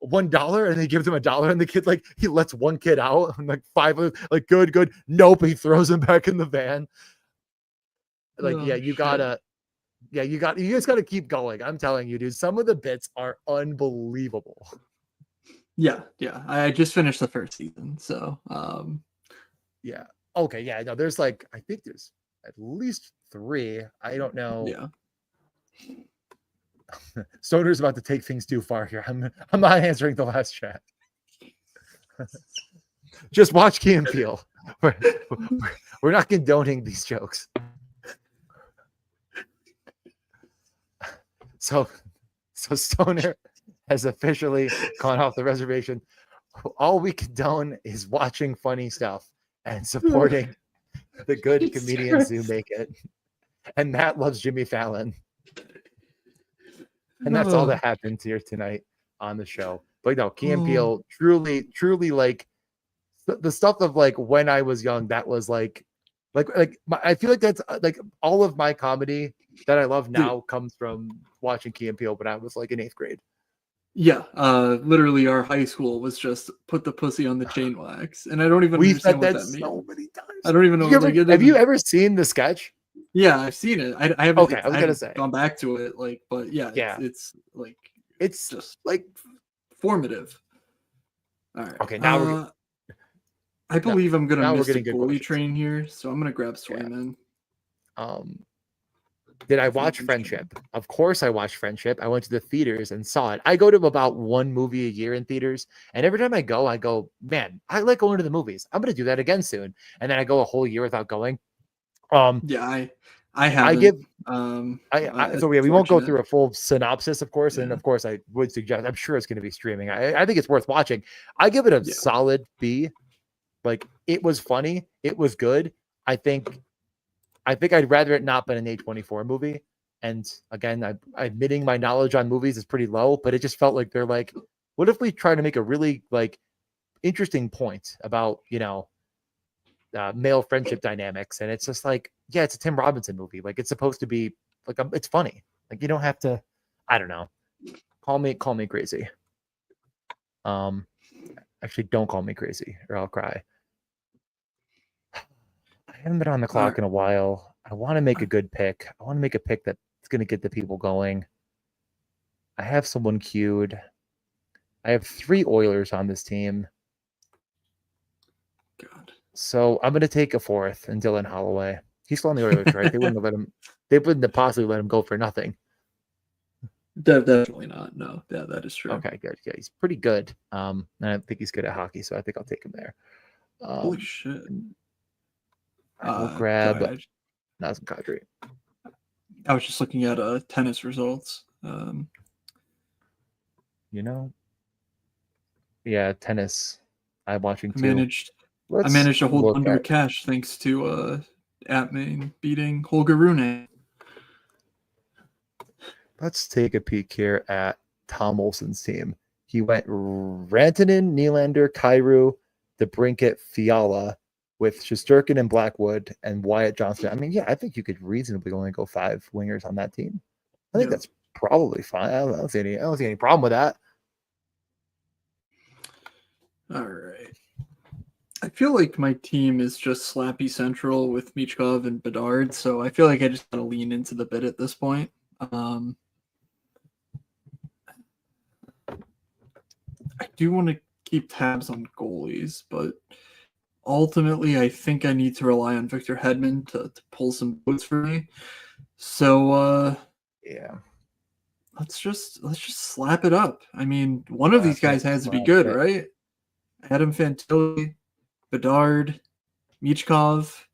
Speaker 1: $1, and they give them $1, and the kid like he lets one kid out, and like five of them, like good. Nope, he throws him back in the van. Like, yeah,
Speaker 2: Oh,
Speaker 1: you
Speaker 2: shit.
Speaker 1: just gotta keep going. I'm telling you, dude, some of the bits are unbelievable.
Speaker 2: Yeah. I just finished the first season, so
Speaker 1: Yeah. Okay. Yeah. No, there's like, I think there's at least 3. I don't know.
Speaker 2: yeah.
Speaker 1: Stoner's about to take things too far here. I'm not answering the last chat. Just watch Key and Peele. We're not condoning these jokes. So Stoner has officially gone off the reservation. All we condone is watching funny stuff and supporting the good comedians who make it. And Matt loves Jimmy Fallon. And that's all that happened here tonight on the show. But no, Key and Peele truly like the stuff of like when I was young, that was like I feel like that's like all of my comedy that I love now comes from watching Key and Peele when I was like in 8th grade.
Speaker 2: Yeah, literally our high school was just put the pussy on the chain wax, and I don't even understand what that means.
Speaker 1: So many times.
Speaker 2: I don't even know.
Speaker 1: Have you ever seen the sketch?
Speaker 2: Yeah, I've seen it. I haven't.
Speaker 1: Okay, I was gonna say
Speaker 2: gone back to it, like, but yeah, it's like
Speaker 1: it's
Speaker 2: just
Speaker 1: like
Speaker 2: formative. All right.
Speaker 1: Okay, now
Speaker 2: I believe I'm gonna miss the goalie
Speaker 1: questions.
Speaker 2: train here, so I'm gonna grab Swayman.
Speaker 1: Did I watch Friendship? Of course I watched Friendship. I went to the theaters and saw it. I go to about 1 movie a year in theaters. And every time I go, man, I like going to the movies. I'm going to do that again soon. And then I go a whole year without going.
Speaker 2: Yeah, I haven't.
Speaker 1: I give, so yeah, we won't go through a full synopsis, of course. Yeah. And of course I would suggest, I'm sure it's going to be streaming. I think it's worth watching. I give it a solid B. Like it was funny. It was good. I think I'd rather it not been an A24 movie. And again, I'm admitting my knowledge on movies is pretty low, but it just felt like they're like, what if we try to make a really like interesting point about, male friendship dynamics? And it's just like, yeah, it's a Tim Robinson movie. Like it's supposed to be like, it's funny. Like you don't have to, I don't know. Call me crazy. Actually don't call me crazy or I'll cry. I haven't been on the clock in a while. I want to make a good pick. I want to make a pick that's going to get the people going. I have someone queued. I have 3 Oilers on this team.
Speaker 2: God.
Speaker 1: So I'm going to take a 4th and Dylan Holloway. He's still on the Oilers, right? They wouldn't have possibly let him go for nothing.
Speaker 2: Definitely not. No, yeah, that is true.
Speaker 1: Okay, good. Yeah, he's pretty good. And I think he's good at hockey, so I think I'll take him there.
Speaker 2: Holy shit.
Speaker 1: I will grab Nazem Kadri.
Speaker 2: I was just looking at tennis results.
Speaker 1: Yeah, tennis. I'm watching too.
Speaker 2: I managed to hold under cash thanks to Atman beating Holger Rune.
Speaker 1: Let's take a peek here at Tom Olsen's team. He went Rantanen, Nylander, Kyrou, DeBrincat, Fiala, with Shesterkin and Blackwood and Wyatt Johnston. I mean, yeah, I think you could reasonably only go 5 wingers on that team. I think that's probably fine. I don't see any problem with that.
Speaker 2: All right. I feel like my team is just slappy central with Michkov and Bedard, so I feel like I just want to lean into the bit at this point. I do want to keep tabs on goalies, but ultimately, I think I need to rely on Victor Hedman to pull some votes for me. So,
Speaker 1: yeah,
Speaker 2: let's just slap it up. I mean, one of these guys has to be good, right? Adam Fantilli, Bedard, Michkov.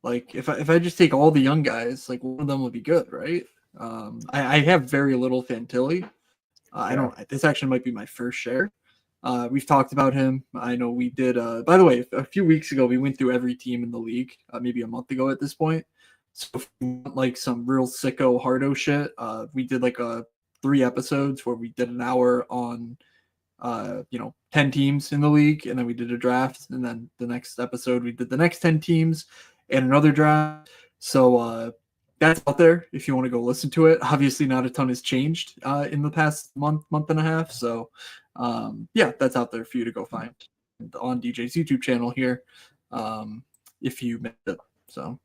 Speaker 2: Like, if I just take all the young guys, like one of them would be good, right? I have very little Fantilli. I don't. This actually might be my first share. We've talked about him. I know we did. By the way, a few weeks ago, we went through every team in the league, maybe a month ago at this point. So if you want, like, some real sicko hardo shit, we did like 3 episodes where we did an hour on 10 teams in the league, and then we did a draft, and then the next episode we did the next 10 teams and another draft. So that's out there if you want to go listen to it. Obviously not a ton has changed in the past month and a half, so that's out there for you to go find on DJ's YouTube channel here, if you missed it. So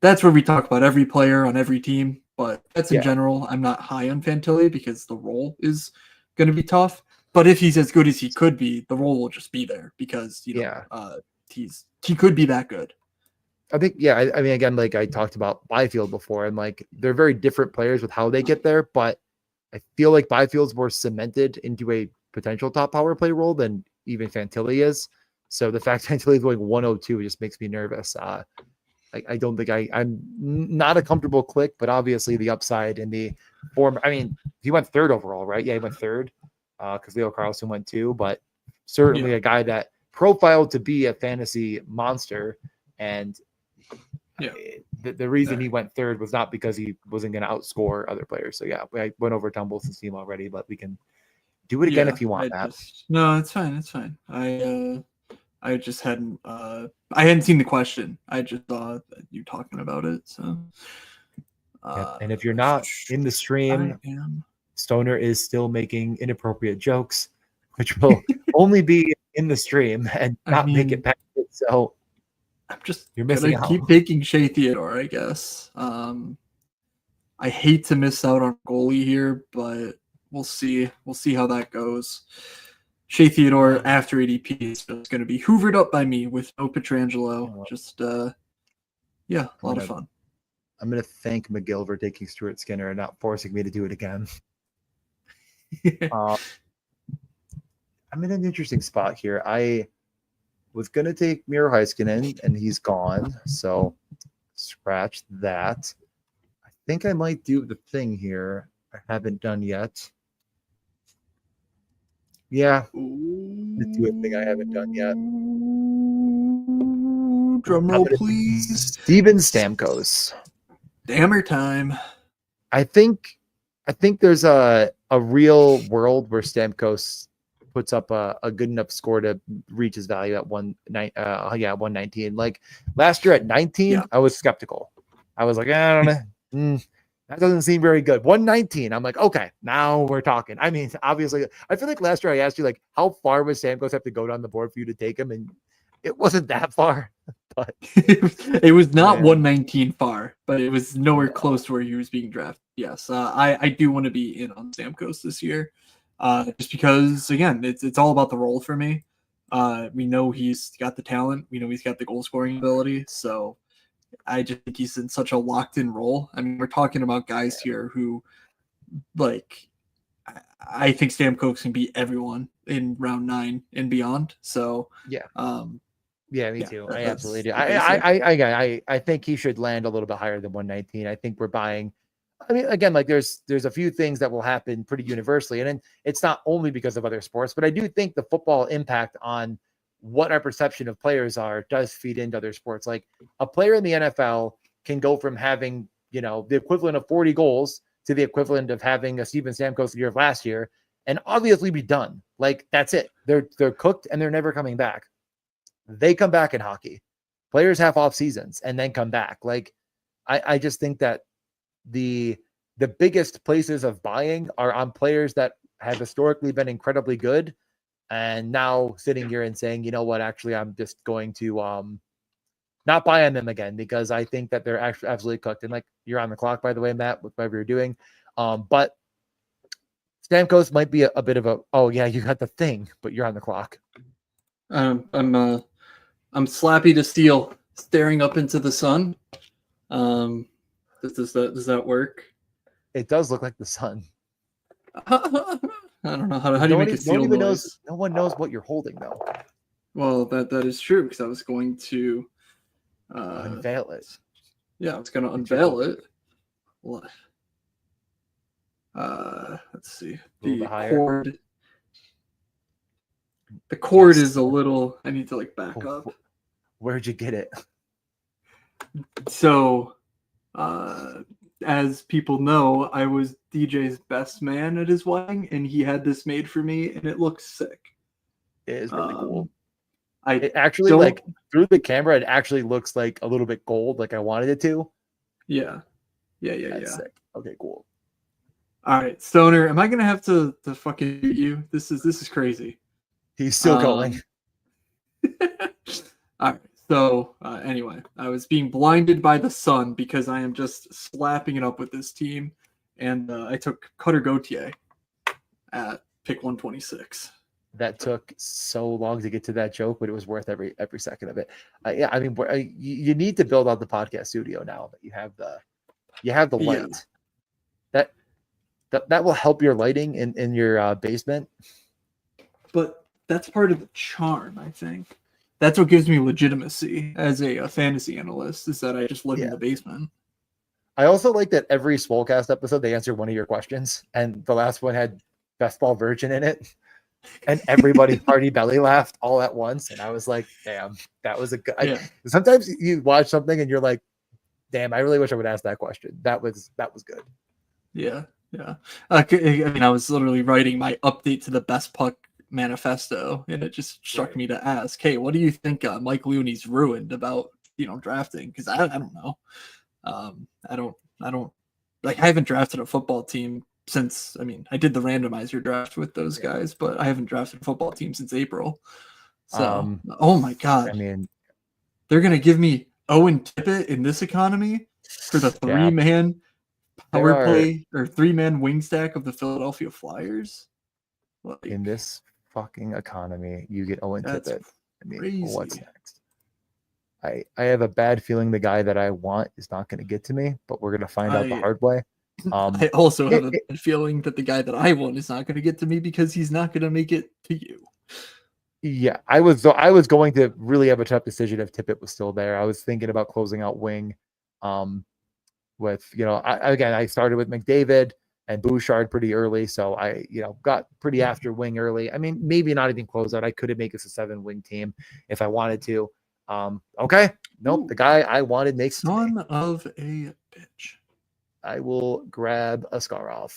Speaker 2: that's where we talk about every player on every team, but that's in general. I'm not high on Fantilli because the role is going to be tough. But if he's as good as he could be, the role will just be there because he could be that good.
Speaker 1: I think, I mean, again, like I talked about Byfield before, and like they're very different players with how they get there, but I feel like Byfield's more cemented into a potential top power play role than even Fantilli is. So the fact Fantilli is going 102 just makes me nervous. I don't think I'm not a comfortable click, but obviously the upside in the form. I mean, he went third overall, right? Yeah, he went third because Leo Carlson went 2, but certainly a guy that profiled to be a fantasy monster. And the reason he went third was not because he wasn't going to outscore other players. So I went over Tumble's team already, but we can do it again if you want, Matt.
Speaker 2: No, it's fine. It's fine. I just hadn't I hadn't seen the question. I just saw you talking about it. So
Speaker 1: and if you're not in the stream, Stoner is still making inappropriate jokes, which will only be in the stream and not make it past it. So
Speaker 2: I'm just
Speaker 1: you're missing out.
Speaker 2: Keep taking Shea Theodore, I guess. I hate to miss out on goalie here, but we'll see. We'll see how that goes. Shea Theodore after ADP is just going to be hoovered up by me with no Pietrangelo. Just a lot of fun.
Speaker 1: I'm going to thank McGill for taking Stuart Skinner and not forcing me to do it again. I'm in an interesting spot here. I was going to take Miro Heiskanen, and he's gone. So scratch that. I think I might do the thing here I haven't done yet. Yeah. Let's do a thing I haven't done yet.
Speaker 2: Drum roll, please.
Speaker 1: Steven Stamkos.
Speaker 2: Dammer time.
Speaker 1: I think there's a real world where Stamkos puts up a good enough score to reach his value at 119. Like last year at 19, I was skeptical. I was like, I don't know. That doesn't seem very good. 119. I'm like, okay, now we're talking. I mean, obviously, I feel like last year I asked you, like, how far would Stamkos have to go down the board for you to take him? And it wasn't that far. But
Speaker 2: it was not 119 far, but it was nowhere close to where he was being drafted. Yes, I do want to be in on Stamkos this year, just because, again, it's all about the role for me. We know he's got the talent. We know he's got the goal scoring ability. So I just think he's in such a locked in role. I mean, we're talking about guys here who, like, I think Stamkos can beat everyone in round 9 and beyond. So
Speaker 1: me too. I absolutely do. I think he should land a little bit higher than 119. I think we're buying. I mean, again, like there's a few things that will happen pretty universally, and then it's not only because of other sports, but I do think the football impact on what our perception of players are does feed into other sports. Like a player in the NFL can go from having, the equivalent of 40 goals to the equivalent of having a Steven Stamkos year of last year and obviously be done. Like that's it. They're cooked and they're never coming back. They come back in hockey. Players have off seasons and then come back. Like I just think that the biggest places of buying are on players that have historically been incredibly good. And now sitting here and saying, you know what, actually, I'm just going to not buy on them again because I think that they're actually absolutely cooked. And like you're on the clock, by the way, Matt, with whatever you're doing. But Stamkos might be a bit of you got the thing, but you're on the clock.
Speaker 2: I'm slappy to steel, staring up into the sun. Does that work?
Speaker 1: It does look like the sun.
Speaker 2: I don't know how do you make a steel noise?
Speaker 1: No one knows what you're holding though.
Speaker 2: Well, that is true because I was going to
Speaker 1: unveil it.
Speaker 2: Yeah, I was going to unveil it. What? Let's see. The cord. The cord
Speaker 1: Yes.
Speaker 2: is a little. I need to like back
Speaker 1: Oh,
Speaker 2: up.
Speaker 1: where'd you get it?
Speaker 2: So, as people know, I was DJ's best man at his wedding, and he had this made for me, and it looks sick.
Speaker 1: It is really cool.
Speaker 2: I
Speaker 1: It actually,
Speaker 2: don't.
Speaker 1: like, through the camera, it actually looks like a little bit gold, like I wanted it to.
Speaker 2: Yeah.
Speaker 1: That's sick. Okay, cool.
Speaker 2: All right, Stoner, am I gonna have to fucking mute you? This is crazy.
Speaker 1: He's still going.
Speaker 2: All right. So anyway, I was being blinded by the sun because I am just slapping it up with this team, and I took Cutter Gauthier at pick 126.
Speaker 1: That took so long to get to that joke, but it was worth every second of it. Yeah, I mean, you need to build out the podcast studio now that you have the light.
Speaker 2: Yeah.
Speaker 1: That will help your lighting in your basement.
Speaker 2: But that's part of the charm, I think. That's what gives me legitimacy as a fantasy analyst, is that I just live in the basement.
Speaker 1: I also like that every Swolecast episode they answer one of your questions, and the last one had Best Ball Virgin in it, and everybody party belly laughed all at once, and I was like, "Damn, that was a good." Sometimes you watch something and you're like, "Damn, I really wish I would ask that question." That was good.
Speaker 2: Yeah. I mean, I was literally writing my update to the Best Puck manifesto, and it just struck me to ask, hey, what do you think Mike Looney's ruined about drafting? Because I don't know. I don't like, I haven't drafted a football team since, I mean, I did the randomizer draft with those guys, but I haven't drafted a football team since April. So oh my god,
Speaker 1: I mean,
Speaker 2: they're gonna give me Owen Tippett in this economy for the 3-man power play or 3-man wing stack of the Philadelphia Flyers.
Speaker 1: Like, in this fucking economy, you get Owen Tippett. I mean, crazy. What's next? I have a bad feeling the guy that I want is not going to get to me, but we're going to find out the hard way.
Speaker 2: I also have a bad feeling that the guy that I want is not going to get to me because he's not going to make it to you.
Speaker 1: Yeah, I was going to really have a tough decision if Tippett was still there. I was thinking about closing out wing, with I started with McDavid and Bouchard pretty early, so I got pretty after wing early. I mean, maybe not even close out. I could have made this a 7-wing team if I wanted to. Okay, nope. The guy I wanted makes
Speaker 2: son of a bitch.
Speaker 1: I will grab Askarov.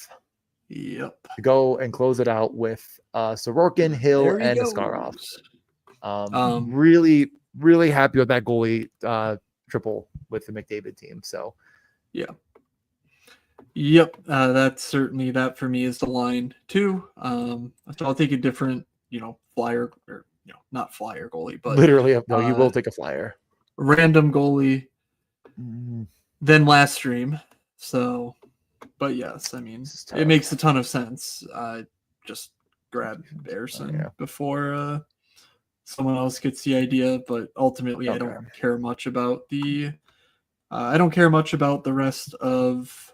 Speaker 2: Yep.
Speaker 1: To go and close it out with Sorokin, Hill, and Askarov. Really, really happy with that goalie triple with the McDavid team. So,
Speaker 2: yeah. Yep. That's certainly, that for me is the line too. So I'll take a different, flyer, or not flyer goalie, but
Speaker 1: literally, no, you will take a flyer.
Speaker 2: Random goalie. Than last stream. So, but yes, I mean, it makes a ton of sense. Just grab Ersson before someone else gets the idea. But ultimately, I don't care much about the. I don't care much about the rest of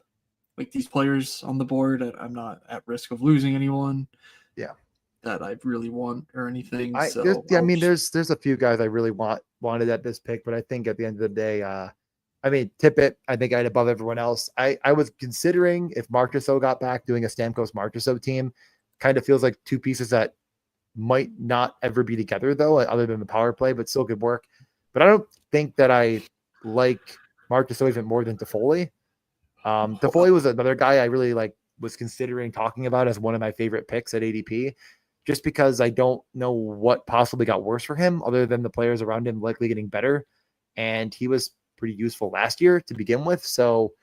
Speaker 2: like these players on the board. I'm not at risk of losing anyone.
Speaker 1: Yeah,
Speaker 2: that I really want or anything.
Speaker 1: There's a few guys I really wanted at this pick, but I think at the end of the day, I mean, Tippett, I think I had above everyone else. I was considering if Marchessault got back, doing a Stamkos Marchessault team. Kind of feels like two pieces that might not ever be together, though, other than the power play, but still could work. But I don't think that I like Marchessault even more than Toffoli. Toffoli was another guy I really was considering talking about as one of my favorite picks at ADP, just because I don't know what possibly got worse for him other than the players around him likely getting better. And he was pretty useful last year to begin with. So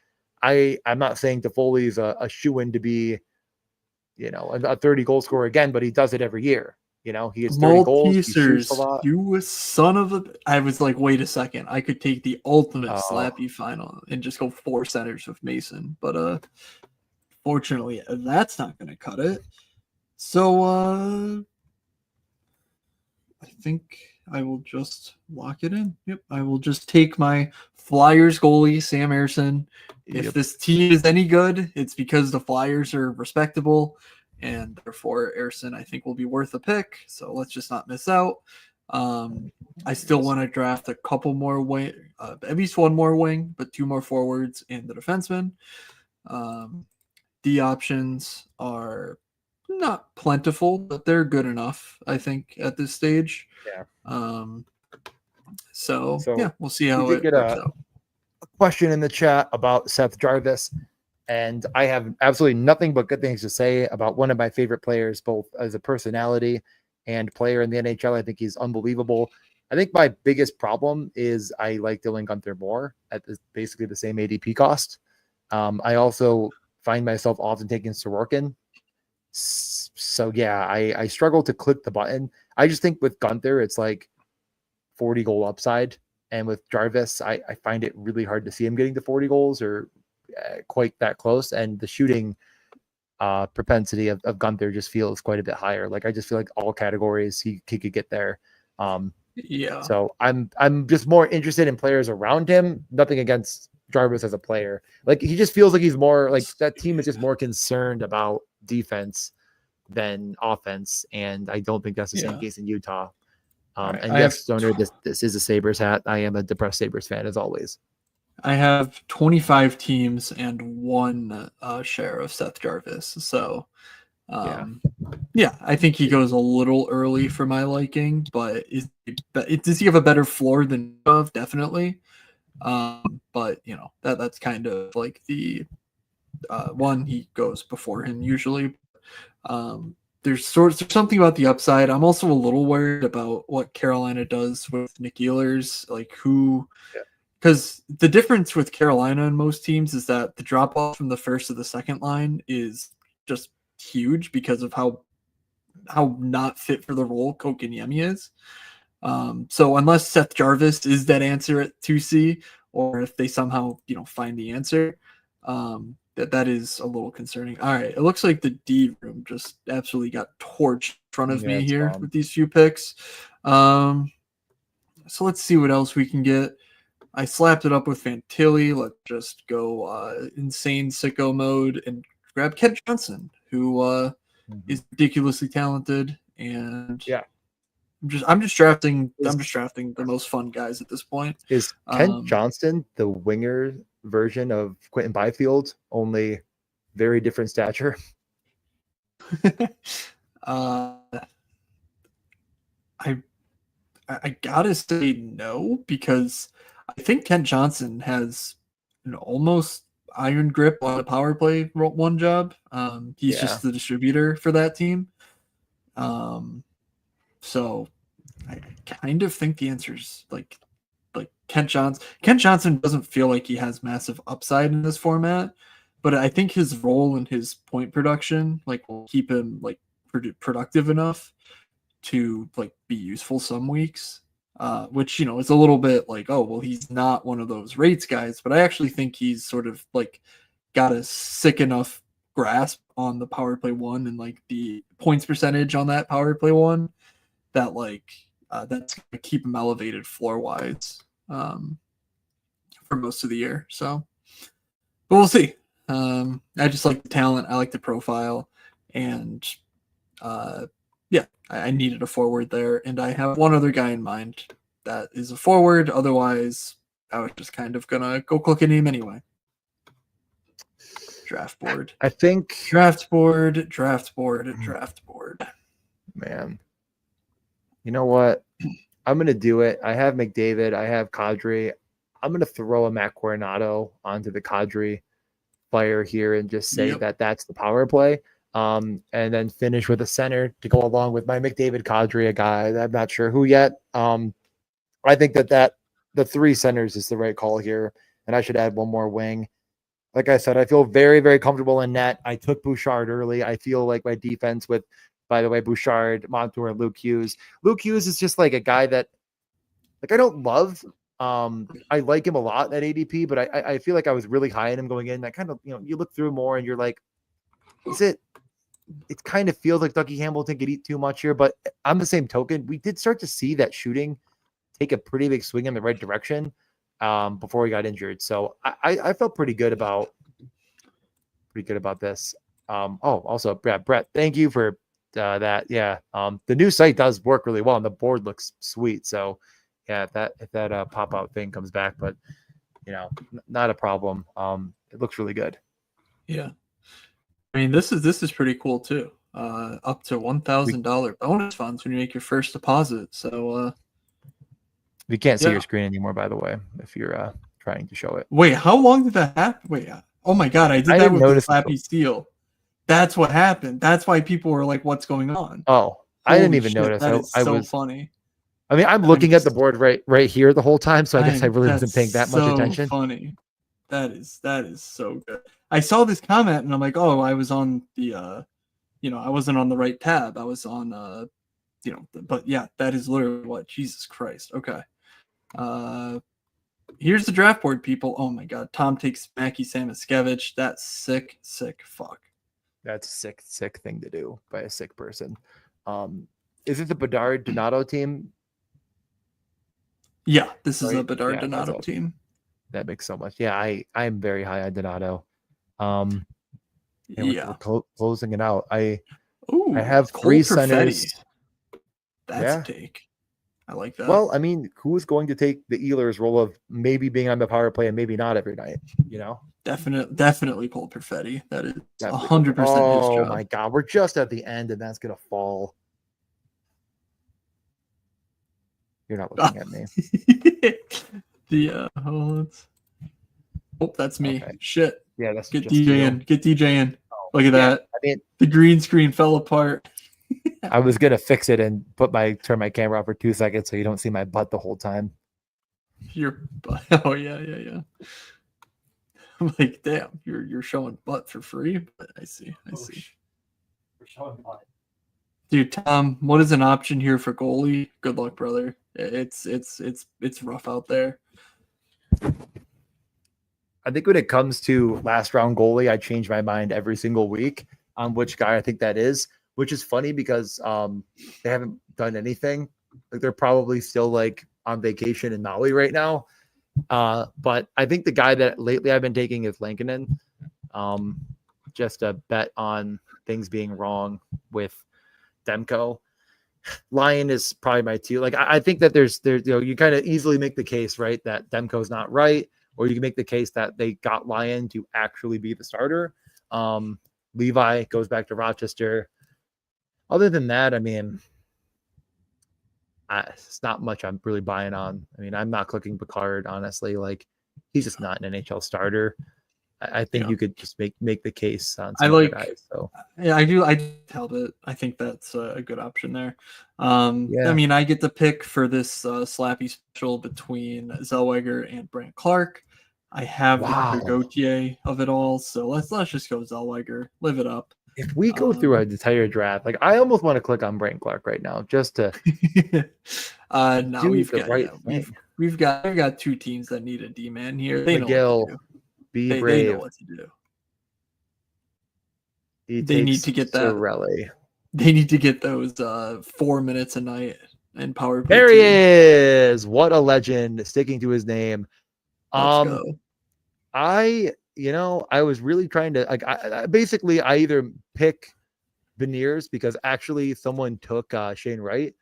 Speaker 1: I'm not saying Toffoli's a shoe-in to be, a 30 goal scorer again, but he does it every year. He gets 30 goals. He shoots a lot.
Speaker 2: You son of a! I was like, wait a second. I could take the ultimate slappy final and just go 4 centers with Mason, but fortunately, that's not going to cut it. So I think I will just lock it in. Yep, I will just take my Flyers goalie, Sam Ersson. If this team is any good, it's because the Flyers are respectable, and therefore Ersson, I think, will be worth a pick. So let's just not miss out. I still want to draft a couple more wing, at least one more wing, but 2 more forwards and the defenseman. The options are not plentiful, but they're good enough, I think, at this stage.
Speaker 1: Yeah.
Speaker 2: So
Speaker 1: So
Speaker 2: yeah, we'll see
Speaker 1: we
Speaker 2: how
Speaker 1: did
Speaker 2: it
Speaker 1: get
Speaker 2: works
Speaker 1: a
Speaker 2: out.
Speaker 1: question in the chat about Seth Jarvis, and I have absolutely nothing but good things to say about one of my favorite players, both as a personality and player in the NHL. I think he's unbelievable. I think my biggest problem is I like Dylan Gunther more at basically the same ADP cost. I also find myself often taking Sorokin. So yeah, I struggle to click the button. I just think with Gunther, it's like 40 goal upside. And with Jarvis, I find it really hard to see him getting to 40 goals or quite that close. And the shooting propensity of Gunther just feels quite a bit higher. Like I just feel like all categories he could get there.
Speaker 2: Yeah.
Speaker 1: So I'm just more interested in players around him. Nothing against Jarvis as a player. Like he just feels like he's more like that team is just more concerned about defense than offense. And I don't think that's the same case in Utah.
Speaker 2: Right.
Speaker 1: And yes, Stoner, this is a Sabres hat. I am a depressed Sabres fan as always.
Speaker 2: I have 25 teams and one share of Seth Jarvis. So, yeah, I think he goes a little early for my liking, but does he have a better floor than of? Definitely. But you know that's kind of like the one he goes before him usually. There's something about the upside. I'm also a little worried about what Carolina does with Nick Ehlers, like who, because the difference with Carolina and most teams is that the drop off from the first to the second line is just huge because of how not fit for the role Kotkaniemi is. So unless Seth Jarvis is that answer at 2C, or if they somehow find the answer, that is a little concerning. All right, it looks like the D room just absolutely got torched in front of me here with these few picks. So let's see what else we can get. I slapped it up with Fantilli. Let's just go insane sicko mode and grab Kent Johnson, who is ridiculously talented. And I'm just drafting the most fun guys at this point.
Speaker 1: Is Kent Johnston the winger version of Quentin Byfield, only very different stature?
Speaker 2: I gotta say no, because I think Kent Johnson has an almost iron grip on a power play one job. He's just the distributor for that team. So I kind of think the answer is like Kent Johnson. Kent Johnson doesn't feel like he has massive upside in this format, but I think his role and his point production will keep him productive enough to be useful some weeks. Which is a little bit like, oh well, he's not one of those rates guys, but I actually think he's sort of got a sick enough grasp on the power play one and the points percentage on that power play one that that's gonna keep him elevated floor wise for most of the year. So, but we'll see. I just like the talent, I like the profile, and I needed a forward there, and I have one other guy in mind that is a forward. Otherwise, I was just kind of gonna go click a name anyway. Draft board.
Speaker 1: I think
Speaker 2: draft board.
Speaker 1: Man, you know what? I'm gonna do it. I have McDavid. I have Kadri. I'm gonna throw a Matt Coronado onto the Kadri fire here and just say that that's the power play. And then finish with a center to go along with my McDavid Kadri, a guy that I'm not sure who yet. I think that the three centers is the right call here, and I should add one more wing. Like I said, I feel very, very comfortable in net. I took Bouchard early. I feel like my defense with, by the way, Bouchard, Montour, and Luke Hughes. Luke Hughes is just like a guy that I don't love. I like him a lot at ADP, but I feel like I was really high on him going in. I kind of, you look through more and you're like, it kind of feels like Dougie Hamilton could eat too much here, but on the same token, we did start to see that shooting take a pretty big swing in the right direction before he got injured. So I felt pretty good about this. Also Brett, thank you for that. Yeah. The new site does work really well and the board looks sweet. So yeah, if that pop-out thing comes back, but not a problem. It looks really good.
Speaker 2: Yeah. I mean, this is pretty cool too. up to $1,000 bonus funds when you make your first deposit. So
Speaker 1: We can't see
Speaker 2: yeah.
Speaker 1: your screen anymore, by the way, if you're trying to show it.
Speaker 2: Wait, how long did that happen? Wait, oh my god, I did
Speaker 1: I
Speaker 2: that
Speaker 1: didn't
Speaker 2: with the
Speaker 1: notice until-
Speaker 2: Slappy Steel. That's what happened. That's why people were like, "What's going on?"
Speaker 1: Oh, I didn't
Speaker 2: Holy
Speaker 1: even
Speaker 2: shit,
Speaker 1: notice.
Speaker 2: that is
Speaker 1: I
Speaker 2: so
Speaker 1: was.
Speaker 2: funny.
Speaker 1: I mean, I'm looking at the board right here the whole time, so I guess I really wasn't paying that much attention.
Speaker 2: Funny. That is so good. I saw this comment and I'm like, oh, I was on the I wasn't on the right tab. I was on but yeah, that is literally what. Jesus Christ. Okay. Here's the draft board, people. Oh my god. Tom takes Mackie Samoskevich. That's sick fuck.
Speaker 1: That's a sick thing to do by a sick person. Is it the Bedard Donato team?
Speaker 2: Yeah, this is
Speaker 1: Right?
Speaker 2: a Bedard
Speaker 1: Yeah,
Speaker 2: Donato team.
Speaker 1: That makes so much. Yeah, I'm very high on Donato. And
Speaker 2: Yeah.
Speaker 1: we're closing it out. I
Speaker 2: Ooh,
Speaker 1: have
Speaker 2: Cole
Speaker 1: 3
Speaker 2: Perfetti.
Speaker 1: centers.
Speaker 2: That's
Speaker 1: Yeah.
Speaker 2: a take. I like that.
Speaker 1: Well, I mean, who is going to take the Ehlers role of maybe being on the power play and maybe not every night? You know,
Speaker 2: definitely Cole Perfetti. That is 100% his
Speaker 1: Oh
Speaker 2: job.
Speaker 1: my god, we're just at the end, and that's gonna fall. You're not looking at me.
Speaker 2: That's me.
Speaker 1: Okay.
Speaker 2: Shit.
Speaker 1: Yeah, that's
Speaker 2: Get
Speaker 1: just
Speaker 2: DJ
Speaker 1: you.
Speaker 2: in. Get DJ in. Look at
Speaker 1: Yeah,
Speaker 2: that.
Speaker 1: I mean,
Speaker 2: The green screen fell apart.
Speaker 1: I was gonna fix it and turn my camera off for 2 seconds so you don't see my butt the whole time.
Speaker 2: Your butt. Oh yeah. I'm like, damn, you're showing butt for free, but I see.
Speaker 1: We're showing butt.
Speaker 2: Dude, Tom, what is an option here for goalie? Good luck, brother. It's rough out there.
Speaker 1: I think when it comes to last round goalie, I change my mind every single week on which guy I think that is, which is funny because they haven't done anything. Like they're probably still like on vacation in Maui right now. But I think the guy that lately I've been taking is Lankinen. Just a bet on things being wrong with Demko. Lion is probably my 2. Like I think that there's you kind of easily make the case, right, that Demko's not right, or you can make the case that they got Lion to actually be the starter. Levi goes back to Rochester. Other than that, I mean, it's not much I'm really buying on. I mean, I'm not clicking Picard, honestly. Like, he's just not an NHL starter. I think you could just make the case on some other guys. So
Speaker 2: yeah, I do Talbot. I think that's a good option there. I mean, I get the pick for this Slappy special between Zellweger and Brant Clark. I have the Gauthier of it all, so let's just go Zellweger. Live it up.
Speaker 1: If we go through an entire draft, like I almost want to click on Brant Clark right now just to
Speaker 2: no, we've got 2 teams that need a D-man here. They know what to do.
Speaker 1: Be brave.
Speaker 2: They know what to do.
Speaker 1: They need to get that.
Speaker 2: Sorelli. They need to get those 4 minutes a night and power play.
Speaker 1: There he is. What a legend, sticking to his name.
Speaker 2: Let's go.
Speaker 1: I was really trying to like. I either pick Beniers because actually someone took Shane Wright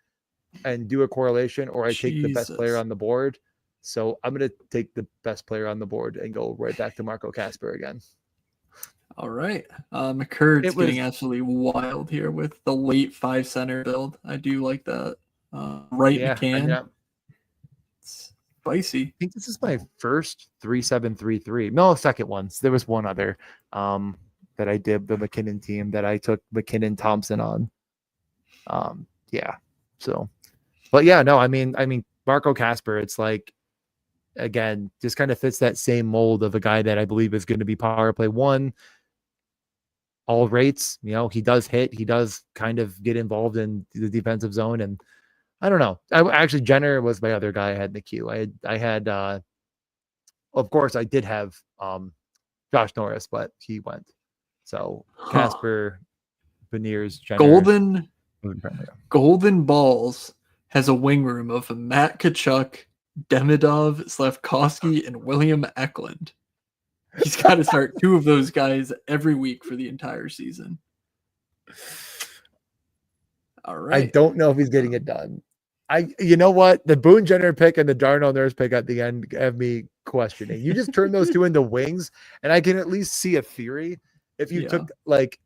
Speaker 1: and do a correlation, or I take the best player on the board. So I'm going to take the best player on the board and go right back to Marco Kasper again.
Speaker 2: All right. McCurd's getting absolutely wild here with the late 5 center build. I do like that. McCann. It's spicy.
Speaker 1: I think this is my first 3-7-3-3. No, second one. There was one other that I did, the McKinnon team that I took McKinnon Thompson on. So, but yeah, no, I mean, Marco Kasper, it's like, again, just kind of fits that same mold of a guy that I believe is going to be power play 1, all rates. He does hit. He does kind of get involved in the defensive zone. And I don't know. Actually, Jenner was my other guy I had in the queue. I had of course, I did have Josh Norris, but he went. So Kasper, Beniers, Jenner.
Speaker 2: Golden Balls has a wing room of Matt Tkachuk, Demidov, Slafkovsky, and William Eklund. He's got to start 2 of those guys every week for the entire season. All right.
Speaker 1: I don't know if he's getting it done. You know what? The Boone Jenner pick and the Darnell Nurse pick at the end have me questioning. You just turn those 2 into wings, and I can at least see a theory. If you took like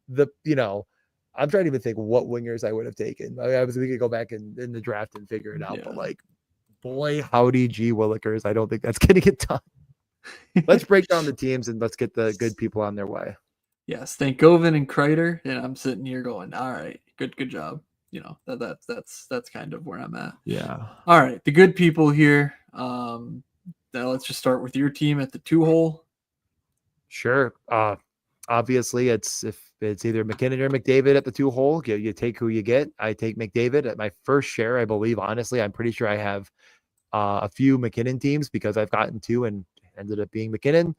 Speaker 1: I'm trying to even think what wingers I would have taken. We could go back in the draft and figure it out.
Speaker 2: Yeah.
Speaker 1: But like, boy, howdy, G Willikers. I don't think that's going to get done. Let's break down the teams and let's get the good people on their way.
Speaker 2: Yeah, Stankoven and Kreider, and I'm sitting here going, all right, good job. You know, that's kind of where I'm at.
Speaker 1: Yeah.
Speaker 2: All right, the good people here. Now let's just start with your team at the 2-hole.
Speaker 1: Sure. Obviously, if it's either McKinnon or McDavid at the 2-hole, you take who you get. I take McDavid at my first share. I believe, honestly, I'm pretty sure I have a few McKinnon teams because I've gotten 2 and ended up being McKinnon.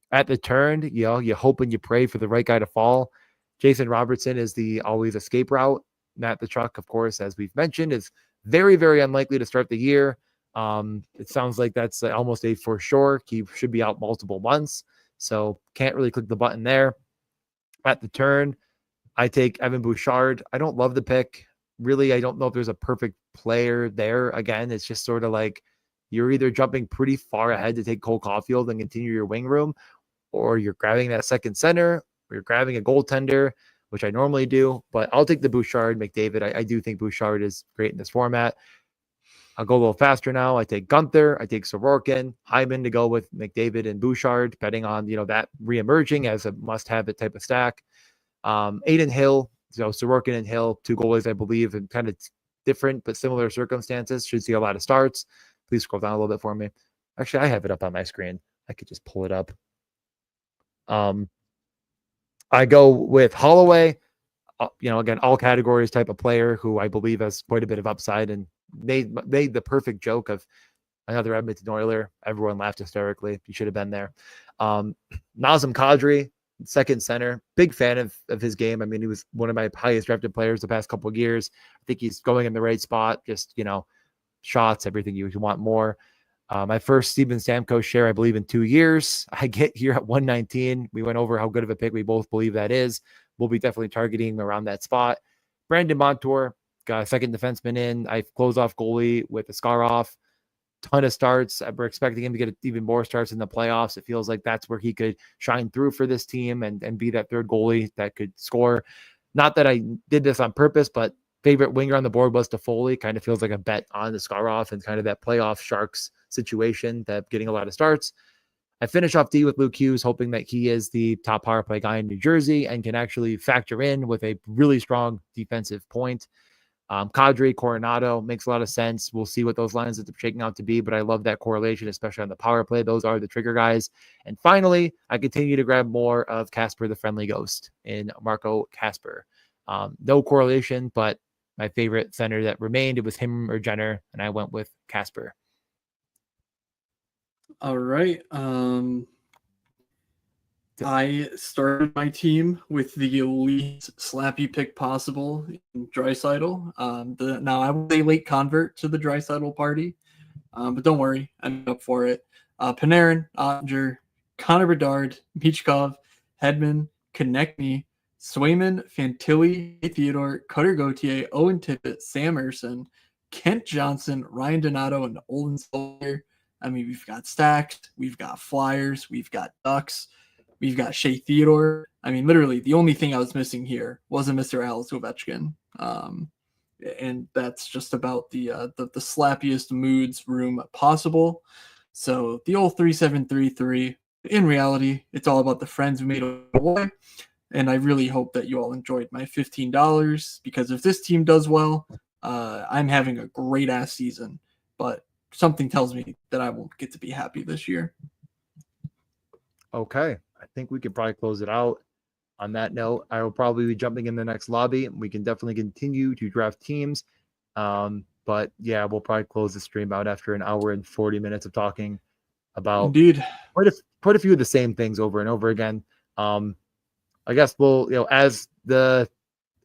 Speaker 1: At the turn, you hope and you pray for the right guy to fall. Jason Robertson is the always escape route. Matt the Truck, of course, as we've mentioned, is very, very unlikely to start the year. It sounds like that's almost a for sure. He should be out multiple months, so can't really click the button there. At the turn, I take Evan Bouchard. I don't love the pick. Really, I don't know if there's a perfect player there. Again, it's just sort of like you're either jumping pretty far ahead to take Cole Caulfield and continue your wing room, or you're grabbing that second center, or you're grabbing a goaltender, which I normally do. But I'll take the Bouchard, McDavid. I do think Bouchard is great in this format. I'll go a little faster now. I take Gunther. I take Sorokin, Hyman to go with McDavid and Bouchard, betting on that reemerging as a must-have type of stack. Aiden Hill, Sorokin and Hill, 2 goalies, I believe, in kind of different but similar circumstances. Should see a lot of starts. Please scroll down a little bit for me. Actually, I have it up on my screen. I could just pull it up. I go with Holloway. Again, all categories type of player who I believe has quite a bit of upside and made the perfect joke of another Edmonton Oiler. Everyone laughed hysterically. He should have been there. Nazem Kadri, second center. Big fan of his game. I mean, he was one of my highest drafted players the past couple of years. I think he's going in the right spot. Just, shots, everything you want more. My first Steven Stamkos share, I believe, in 2 years. I get here at 119. We went over how good of a pick we both believe that is. We'll be definitely targeting around that spot. Brandon Montour, got a second defenseman in. I close off goalie with a Skarov. Ton of starts. We're expecting him to get even more starts in the playoffs. It feels like that's where he could shine through for this team and be that third goalie that could score. Not that I did this on purpose, but favorite winger on the board was Toffoli. Kind of feels like a bet on the Skarov and kind of that playoff Sharks situation that getting a lot of starts. I finish off D with Luke Hughes, hoping that he is the top power play guy in New Jersey and can actually factor in with a really strong defensive point. Kadri, Coronado makes a lot of sense. We'll see what those lines end up shaking out to be, but I love that correlation, especially on the power play. Those are the trigger guys. And finally, I continue to grab more of Casper the Friendly Ghost in Marco Casper. No correlation, but my favorite center that remained, it was him or Jenner, and I went with Casper.
Speaker 2: All right. I started my team with the least slappy pick possible in Draisaitl. Now I was a late convert to the Draisaitl party, but don't worry, I'm up for it. Panarin, Ottinger, Connor Bedard, Michkov, Hedman, Konechny, Swayman, Fantilli, Theodore, Cutter Gauthier, Owen Tippett, Sam Ersson, Kent Johnson, Ryan Donato, and Olin Soldier. I mean, we've got Stacked, we've got Flyers, we've got Ducks, we've got Shea Theodore. I mean, literally, the only thing I was missing here was a Mr. Alex Ovechkin. And that's just about the slappiest moods room possible. So the old 3733, in reality, it's all about the friends we made away. And I really hope that you all enjoyed my $15 because if this team does well, I'm having a great ass season. But something tells me that I won't get to be happy this year.
Speaker 1: Okay. I think we could probably close it out. On that note, I will probably be jumping in the next lobby. We can definitely continue to draft teams. But yeah, we'll probably close the stream out after an hour and 40 minutes of talking about
Speaker 2: Indeed.
Speaker 1: quite a few of the same things over and over again. I guess we'll, as the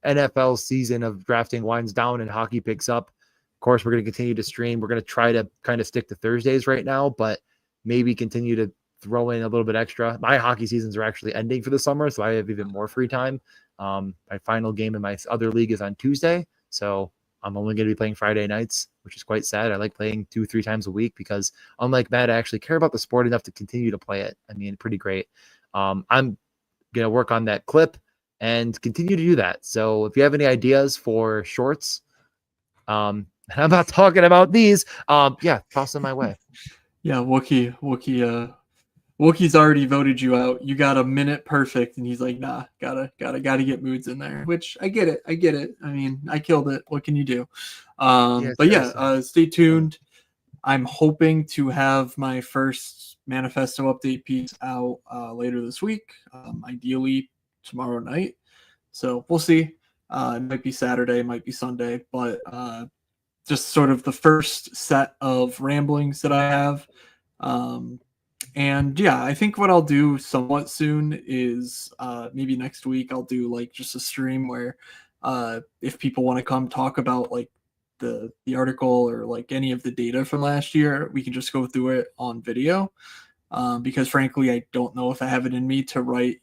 Speaker 1: NFL season of drafting winds down and hockey picks up, of course, we're going to continue to stream. We're going to try to kind of stick to Thursdays right now, but maybe continue to throw in a little bit extra. My hockey seasons are actually ending for the summer, so I have even more free time. My final game in my other league is on Tuesday, so I'm only going to be playing Friday nights, which is quite sad. I like playing 2-3 times a week because, unlike Matt, I actually care about the sport enough to continue to play it. I mean, pretty great. I'm going to work on that clip and continue to do that. So if you have any ideas for shorts, and I'm not talking about these, toss them my way.
Speaker 2: Yeah, Wookie's already voted you out. You got a minute perfect, and he's like, nah, gotta get moods in there. Which I get it. I mean, I killed it. What can you do? Stay tuned. I'm hoping to have my first manifesto update piece out later this week, ideally tomorrow night. So we'll see. It might be Saturday, it might be Sunday, but just sort of the first set of ramblings that I have. And yeah, I think what I'll do somewhat soon is maybe next week I'll do like just a stream where if people want to come talk about like the article or like any of the data from last year, we can just go through it on video. Because frankly, I don't know if I have it in me to write,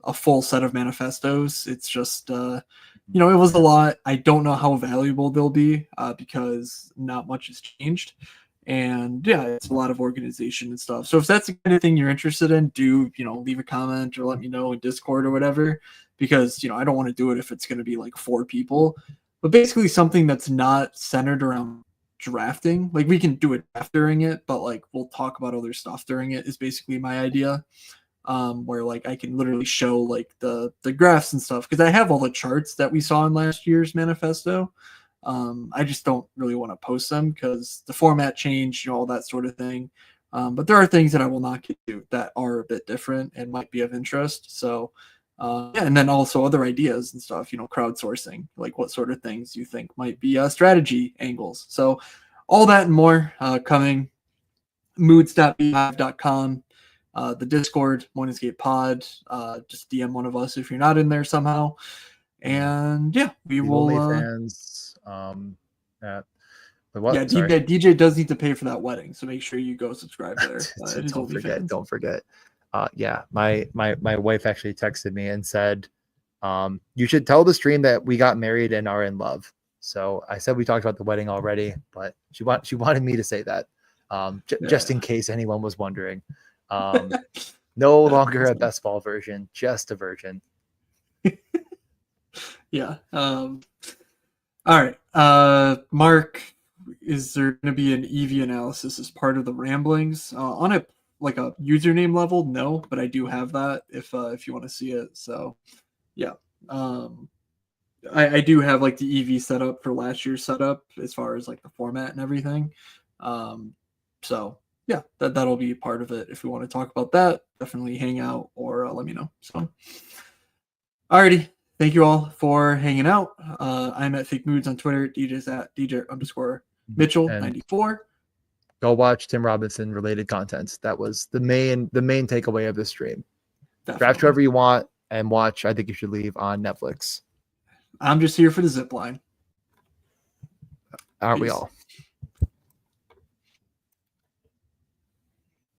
Speaker 2: a full set of manifestos. It's just, it was a lot. I don't know how valuable they'll be because not much has changed. And yeah, it's a lot of organization and stuff. So if that's the kind of thing you're interested in, do, leave a comment or let me know in Discord or whatever, because, I don't want to do it if it's going to be like 4 people. But basically something that's not centered around drafting. Like we can do a draft during it, but like we'll talk about other stuff during it is basically my idea. Where like I can literally show like the graphs and stuff because I have all the charts that we saw in last year's manifesto. I just don't really want to post them because the format changed, all that sort of thing. But there are things that I will not get to that are a bit different and might be of interest. So and then also other ideas and stuff, crowdsourcing, like what sort of things you think might be strategy angles. So all that and more coming. moods.beehive.com, the Discord, Moinscape Pod. Just DM one of us if you're not in there somehow. And yeah, we will.
Speaker 1: Fans. What?
Speaker 2: Yeah, DJ does need to pay for that wedding, so make sure you go subscribe there.
Speaker 1: Don't forget. My wife actually texted me and said, you should tell the stream that we got married and are in love. So I said we talked about the wedding already, but she wanted me to say that, just in case anyone was wondering. No longer a best ball version, just a virgin.
Speaker 2: Yeah. All right. Mark, is there going to be an EV analysis as part of the ramblings on a username level? No, but I do have that if you want to see it. So yeah. I do have like the EV setup for last year's setup as far as like the format and everything. So yeah, that'll be part of it. If we want to talk about that, definitely hang out or let me know. So alrighty. Thank you all for hanging out. I'm at Fake Moods on Twitter. DJ's at DJ_Mitchell94.
Speaker 1: Go watch Tim Robinson related content. That was the main takeaway of the stream. Definitely. Draft whoever you want and watch. I think you should leave on Netflix.
Speaker 2: I'm just here for the zip line.
Speaker 1: Aren't we all?